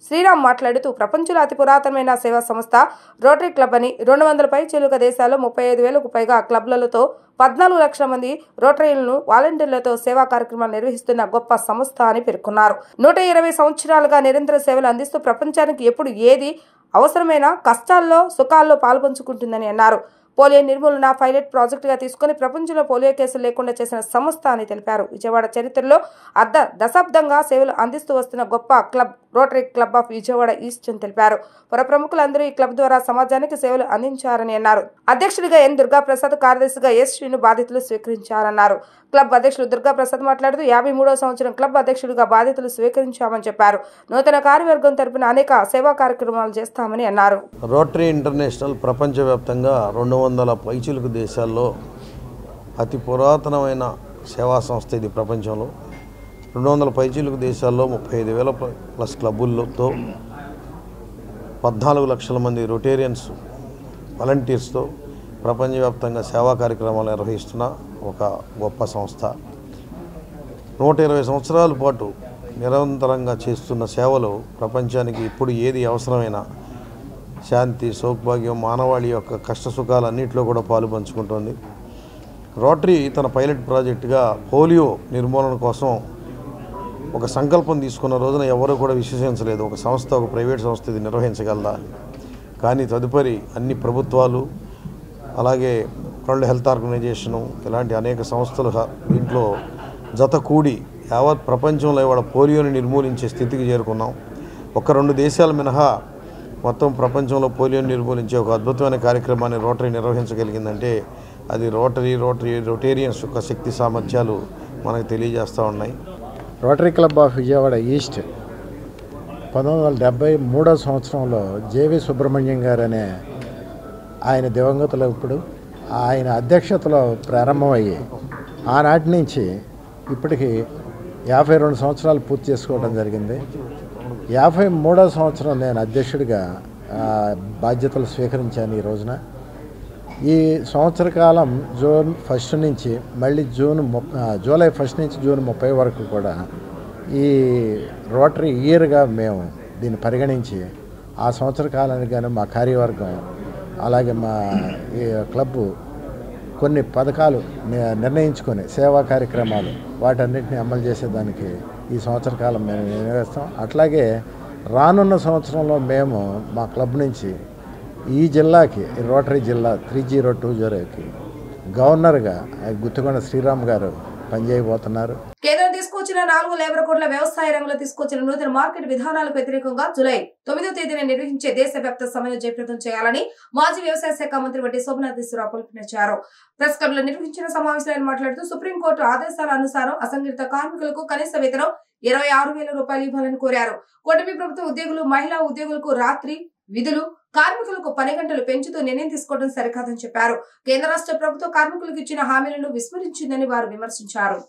Sriram మాట్లాడుతూ ప్రపంచంలో అతి పురాతనమైన సేవా సంస్థ రోటరీ క్లబ్ అని, 200 పైచిలుక దేశాల్లో 35,000కు పైగా క్లబ్లతో 14 లక్షల మంది రోటరీలను వాలంటీర్లతో సేవా కార్యక్రమాలు నిర్వహిస్తున్న గొప్ప సంస్థ అని పేర్కొన్నారు. 120 సంవత్సరాలుగా నిరంతర సేవలు అందిస్తూ ప్రపంచానికి ఎప్పుడు ఏది అవసరమైన కష్టాల్లో, సుఖాల్లో పాల్పంచుకుంటుందని అన్నారు. పోలియో నిర్మూలన పైలట్ ప్రాజెక్టుగా తీసుకుని ప్రపంచంలో పోలియో కేసులు లేకుండా చేసిన సంస్థ అని తెలిపారు. విజయవాడ చరిత్రలో దశాబ్దంగా సేవలు అందిస్తూ వస్తున్న గొప్ప club rotary club of Vijayawada east అని తెలిపారు. పుర ప్రముఖులందరూ ఈ క్లబ్ ద్వారా సమాజానికి సేవలు అందించారని అన్నారు. అధ్యక్షుడిగా ఎన్ దుర్గాప్రసాద్, కార్యదర్శిగా శ్రీను బాధ్యతలు స్వీకరించారన్నారు. క్లబ్ అధ్యక్షుడు దుర్గాప్రసాద్ మాట్లాడుతూ 53వ సంవత్సరం క్లబ్ అధ్యక్షుడిగా బాధ్యతలు స్వీకరించామని చెప్పారు. నూతన కార్యవర్గం తరపున అనేక సేవా కార్యక్రమాలు చేస్తామని అన్నారు. రోటరీ ఇంటర్నేషనల్ ప్రపంచవ్యాప్తంగా 200 పైచిలుకు దేశాల్లో అతి పురాతనమైన సేవా సంస్థ ఇది. ప్రపంచంలో 200 పైచిలుకు దేశాల్లో 35,000+ క్లబ్బులతో 14 లక్షల మంది రొటేరియన్స్ వాలంటీర్స్తో ప్రపంచవ్యాప్తంగా సేవా కార్యక్రమాలు నిర్వహిస్తున్న ఒక గొప్ప సంస్థ. 120 సంవత్సరాల పాటు నిరంతరంగా చేస్తున్న సేవలు ప్రపంచానికి ఇప్పుడు ఏది అవసరమైనా శాంతి, సౌభాగ్యం, మానవాళి యొక్క కష్ట సుఖాలన్నింటిలో కూడా పాలు పంచుకుంటుంది. రోటరీ తన పైలట్ ప్రాజెక్టుగా పోలియో నిర్మూలన కోసం ఒక సంకల్పం తీసుకున్న రోజున ఎవరు కూడా విశ్వసించలేదు ఒక సంస్థ, ఒక ప్రైవేట్ సంస్థ ఇది నిర్వహించగలదా. కానీ తదుపరి అన్ని ప్రభుత్వాలు, అలాగే వరల్డ్ హెల్త్ ఆర్గనైజేషను ఇలాంటి అనేక సంస్థలు దీంట్లో జత కూడి యావత్ ప్రపంచంలో ఇవాళ పోలియోని నిర్మూలించే స్థితికి చేరుకున్నాం. 1-2 దేశాలు మినహా మొత్తం ప్రపంచంలో పోలియోని నిర్మూలించే ఒక అద్భుతమైన కార్యక్రమాన్ని రోటరీ నిర్వహించగలిగిందంటే అది రోటేరియన్స్ యొక్క శక్తి సామర్థ్యాలు మనకు తెలియజేస్తూ ఉన్నాయి. Rotary club of Vijayawada East 1973వ సంవత్సరంలో జేవి సుబ్రహ్మణ్యం గారు అనే ఆయన దివంగతులు ఇప్పుడు ఆయన అధ్యక్షతలో ప్రారంభమయ్యి ఆనాటి నుంచి ఇప్పటికి 52 సంవత్సరాలు పూర్తి చేసుకోవడం జరిగింది. 53వ సంవత్సరం నేను అధ్యక్షుడిగా బాధ్యతలు స్వీకరించాను. ఈ రోజున ఈ సంవత్సర కాలం జూన్ 1 నుంచి మళ్ళీ జూలై 1 నుంచి జూన్ 30 వరకు కూడా ఈ రోటరీ ఇయర్గా మేము దీన్ని పరిగణించి ఆ సంవత్సర కాలానికి కానీ మా కార్యవర్గం అలాగే మా ఈ క్లబ్బు కొన్ని పథకాలు నిర్ణయించుకొని సేవా కార్యక్రమాలు వాటన్నిటిని అమలు చేసేదానికి ఈ సంవత్సర కాలం మేము వినియోగిస్తాం. అట్లాగే రానున్న సంవత్సరంలో మేము మా క్లబ్ నుంచి ఈ జిల్లాకి రోటరీ జిల్లా 3020కి గవర్నర్గా గుత్తికొండ శ్రీరామ్ గారు పనిచేయబోతున్నారు. కేంద్రం తీసుకొచ్చిన 4 లేబర్ కోడ్ల వ్యవసాయ రంగంలో తీసుకొచ్చిన నూతన మార్కెట్ విధానాలకు వ్యతిరేకంగా జూలై 9వ తేదీన నిర్వహించే దేశవ్యాప్త సమ్మెను జయప్రదం చేయాలని మాజీ వ్యవసాయ శాఖ మంత్రి వడ్డీ శోభనాథేశ్వరరావు పిలుపునిచ్చారు. ప్రెస్ క్లబ్ లో నిర్వహించిన సమావేశంలో ఆయన మాట్లాడుతూ సుప్రీంకోర్టు ఆదేశాల అనుసారం అసంఘటిత కార్మికులకు కనీస వేతనం 26,000 రూపాయలు ఇవ్వాలని కోరారు. కూటమి ప్రభుత్వ ఉద్యోగులు, మహిళా ఉద్యోగులకు రాత్రి విధులు, కార్మికులకు పని గంటలు పెంచుతూ నిర్ణయం తీసుకోవడం సరికాదని చెప్పారు. కేంద్ర రాష్ట్ర ప్రభుత్వ కార్మికులకు ఇచ్చిన హామీలను విస్మరించిందని వారు విమర్శించారు.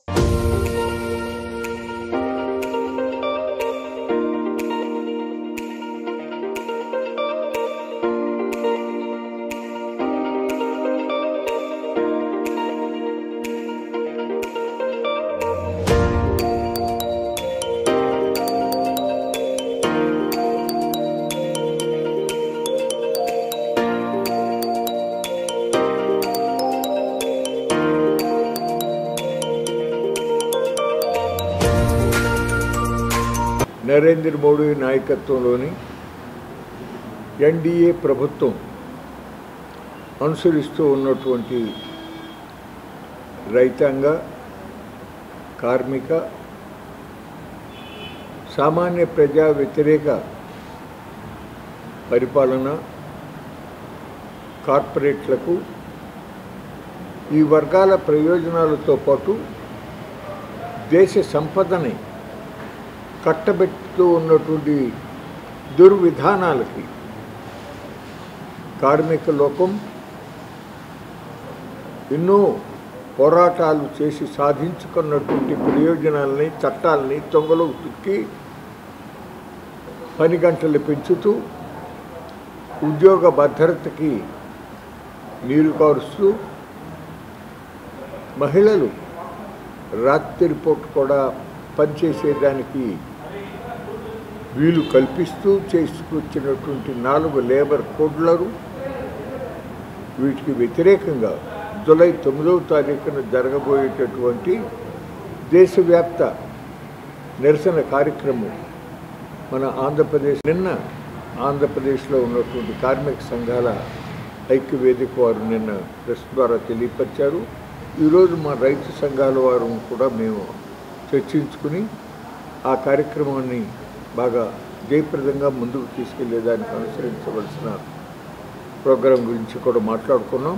నరేంద్ర మోడీ నాయకత్వంలోని ఎన్డీఏ ప్రభుత్వం అనుసరిస్తూ ఉన్నటువంటి రైతాంగ, కార్మిక, సామాన్య ప్రజా వ్యతిరేక పరిపాలన, కార్పొరేట్లకు ఈ వర్గాల ప్రయోజనాలతో పాటు దేశ సంపదని కట్టబెట్టుతూ ఉన్నటువంటి దుర్విధానాలకి కార్మిక లోకం ఎన్నో పోరాటాలు చేసి సాధించుకున్నటువంటి ప్రయోజనాలని, చట్టాలని తొంగలో తొక్కి పని గంటలు పెంచుతూ ఉద్యోగ భద్రతకి నీరు కారుస్తూ మహిళలు రాత్రిపూట కూడా పనిచేసేదానికి వీలు కల్పిస్తూ చేసుకొచ్చినటువంటి 4 లేబర్ కోడ్లను వీటికి వ్యతిరేకంగా జూలై 9వ తారీఖున జరగబోయేటటువంటి దేశవ్యాప్త నిరసన కార్యక్రమం మన నిన్న ఆంధ్రప్రదేశ్లో ఉన్నటువంటి కార్మిక సంఘాల ఐక్యవేదిక వారు నిన్న ప్రెస్ ద్వారా తెలియపరిచారు. ఈరోజు మా రైతు సంఘాల వారు కూడా మేము చర్చించుకుని ఆ కార్యక్రమాన్ని బాగా జయప్రదంగా ముందుకు తీసుకెళ్లేదానికి అనుసరించవలసిన ప్రోగ్రాం గురించి కూడా మాట్లాడుకున్నాం.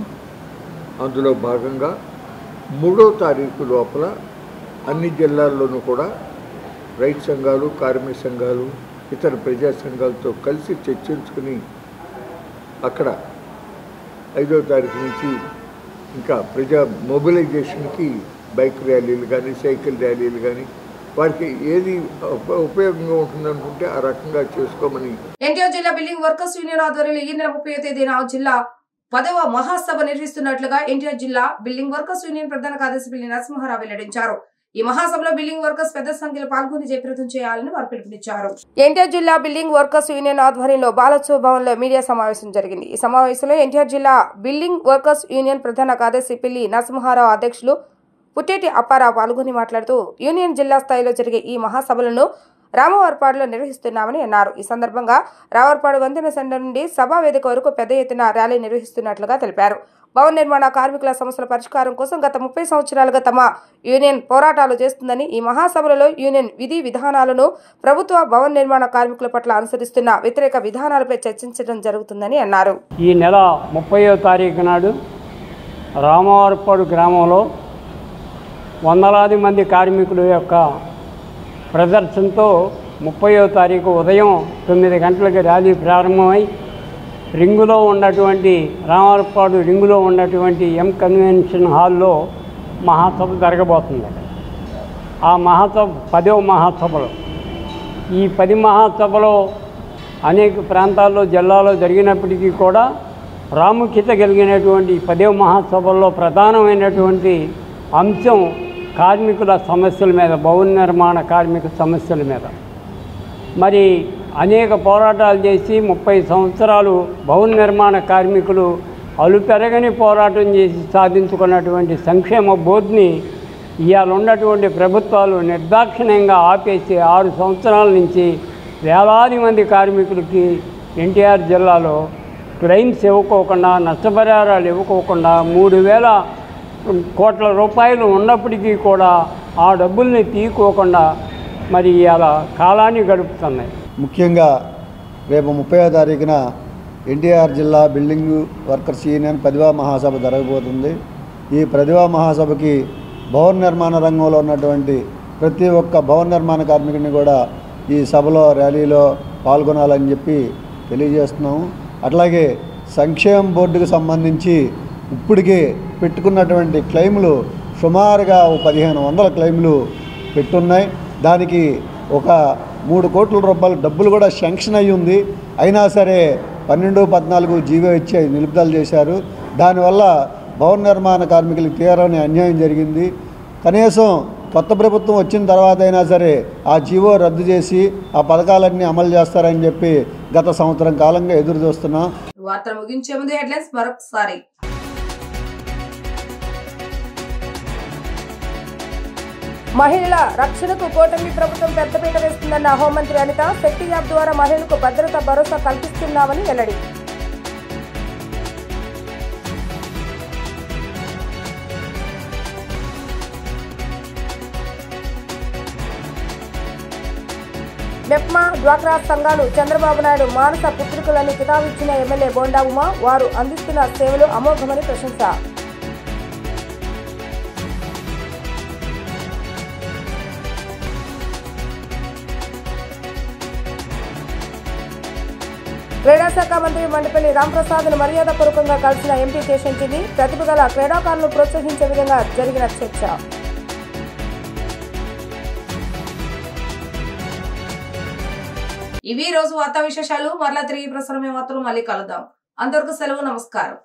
అందులో భాగంగా 3వ తారీఖు లోపల అన్ని జిల్లాల్లోనూ కూడా రైతు సంఘాలు, కార్మిక సంఘాలు, ఇతర ప్రజా సంఘాలతో కలిసి చర్చించుకుని అక్కడ 5వ తారీఖు నుంచి ఇంకా ప్రజా మొబిలైజేషన్కి బైక్ ర్యాలీలు కానీ, సైకిల్ ర్యాలీలు కానీ వారికి ఏది ఉపయోగంగా ఉంటుందనుకుంటే ఆ రకంగా చేసుకోమని ఎన్టీఆర్ జిల్లా బిల్డింగ్ వర్కర్స్ యూనియన్ ఆధ్వర్యంలో ఈ నెల 30వ తేదీన జిల్లా 10వ మహాసభ నిర్వహిస్తున్నట్లుగా ఎన్టీఆర్ జిల్లా బిల్డింగ్ వర్కర్స్ యూనియన్ ప్రధాన కార్యదర్శి పిల్లి నరసింహారావు వెల్లడించారు. ఈ మహాసభలో బిల్డింగ్ వర్కర్స్ పెద్ద సంఖ్యలో పాల్గొని జయప్రదం చేయాలని వారు పిలుపునిచ్చారు. ఎన్టీఆర్ జిల్లా బిల్డింగ్ వర్కర్స్ యూనియన్ ఆధ్వర్యంలో బాలోత్సవ భవన్లో మీడియా సమావేశం జరిగింది. ఈ సమావేశంలో ఎన్టీఆర్ జిల్లా బిల్డింగ్ వర్కర్స్ యూనియన్ ప్రధాన కార్యదర్శి పిల్లి నరసింహారావు, అధ్యక్షులు పుట్టేటి అప్పారావు పాల్గొని మాట్లాడుతూ యూనియన్ జిల్లా స్థాయిలో జరిగే ఈ మహాసభలను రామవారపాడులో నిర్వహిస్తున్నామని అన్నారు. ఈ సందర్భంగా రామవారపాడు వంతెన సెంటర్ నుండి సభా వేదిక వరకు పెద్ద ఎత్తున ర్యాలీ నిర్వహిస్తున్నట్లుగా తెలిపారు. భవన నిర్మాణ కార్మికుల సమస్యల పరిష్కారం కోసం గత 30 సంవత్సరాలుగా తమ యూనియన్ పోరాటాలు చేస్తుందని, ఈ మహాసభలలో యూనియన్ విధి విధానాలను, ప్రభుత్వ భవన నిర్మాణ కార్మికుల పట్ల అనుసరిస్తున్న వ్యతిరేక విధానాలపై చర్చించడం జరుగుతుందని అన్నారు. ఈ నెల 30వ తారీఖు నాడు రామవారపాడు గ్రామంలో వందలాది మంది కార్మికుల యొక్క ప్రదర్శనతో 30వ తారీఖు ఉదయం 9 గంటలకు ర్యాలీ ప్రారంభమై రింగులో ఉన్నటువంటి రామవారపాడు రింగులో ఉన్నటువంటి కన్వెన్షన్ హాల్లో మహాసభ జరగబోతుంది. ఆ మహాసభ 10వ మహాసభలో ఈ 10 మహాసభలో అనేక ప్రాంతాల్లో జిల్లాలో జరిగినప్పటికీ కూడా ప్రాముఖ్యత కలిగినటువంటి 10వ మహాసభల్లో ప్రధానమైనటువంటి అంశం కార్మికుల సమస్యల మీద, భవన నిర్మాణ కార్మిక సమస్యల మీద. మరి అనేక పోరాటాలు చేసి 30 సంవత్సరాలు భవన నిర్మాణ కార్మికులు అలుపెరగని పోరాటం చేసి సాధించుకున్నటువంటి సంక్షేమ బోర్డుని ఇవాళ ఉన్నటువంటి ప్రభుత్వాలు నిర్దాక్షిణ్యంగా ఆపేసి 6 సంవత్సరాల నుంచి వేలాది మంది కార్మికులకి ఎన్టీఆర్ జిల్లాలో క్లెయిమ్స్ ఇవ్వకోకుండా, నష్టపరిహారాలు ఇవ్వకోకుండా 3,000 కోట్ల రూపాయలు ఉన్నప్పటికీ కూడా ఆ డబ్బుల్ని తీసుకోకుండా మరి అలా కాలాన్ని గడుపుతున్నాయి. ముఖ్యంగా రేపు 30వ తారీఖున ఎన్టీఆర్ జిల్లా బిల్డింగ్ వర్కర్స్ యూనియన్ 10వ మహాసభ జరగబోతుంది. ఈ 10వ మహాసభకి భవన నిర్మాణ రంగంలో ఉన్నటువంటి ప్రతి ఒక్క భవన నిర్మాణ కార్మికుడిని కూడా ఈ సభలో ర్యాలీలో పాల్గొనాలని చెప్పి తెలియజేస్తున్నాము. అట్లాగే సంక్షేమ బోర్డుకు సంబంధించి ఇప్పటికే పెట్టుకున్నటువంటి క్లెయిములు సుమారుగా 1,500 క్లెయిములు పెట్టున్నాయి. దానికి ఒక 3 కోట్ల రూపాయల డబ్బులు కూడా శాంక్షన్ అయ్యి ఉంది. అయినా సరే 12-14 జీవో ఇచ్చి నిలుపుదల చేశారు. దానివల్ల భవన నిర్మాణ కార్మికులకు తీవ్రమైన అన్యాయం జరిగింది. కనీసం కొత్త ప్రభుత్వం వచ్చిన తర్వాత అయినా సరే ఆ జీవో రద్దు చేసి ఆ పథకాలన్నీ అమలు చేస్తారని చెప్పి గత సంవత్సరం కాలంగా ఎదురు చూస్తున్నాం. వార్తలు ముగించే ముందు హెడ్లైన్స్ మరొకసారి. మహిళల రక్షణకు కూటమి ప్రభుత్వం పెద్దపీట వేస్తుందన్న హోంమంత్రి అనిత. శక్తి యాప్ ద్వారా మహిళలకు భద్రత భరోసా కల్పిస్తున్నామని వెల్లడి. మెప్మా డ్వాక్రా సంఘాలు చంద్రబాబు నాయుడు మానస పుత్రికలని కితాబిచ్చిన ఎమ్మెల్యే బోండా ఉమా. వారు అందిస్తున్న సేవలు అమోఘమని ప్రశంస. క్రీడా శాఖ మంత్రి మండిపల్లి రాంప్రసాద్ను మర్యాదపూర్వకంగా కలిసిన ఎంపీ కేశంటిని. ప్రతిభ గల క్రీడాకారులను ప్రోత్సహించే విధంగా జరిగిన చర్చ. ఇవి రోజు వార్తా విశేషాలు. మరలా తిరిగి ప్రసారమే వార్తలు మళ్ళీ కలుద్దాం. అంతవరకు సెలవు. నమస్కారం.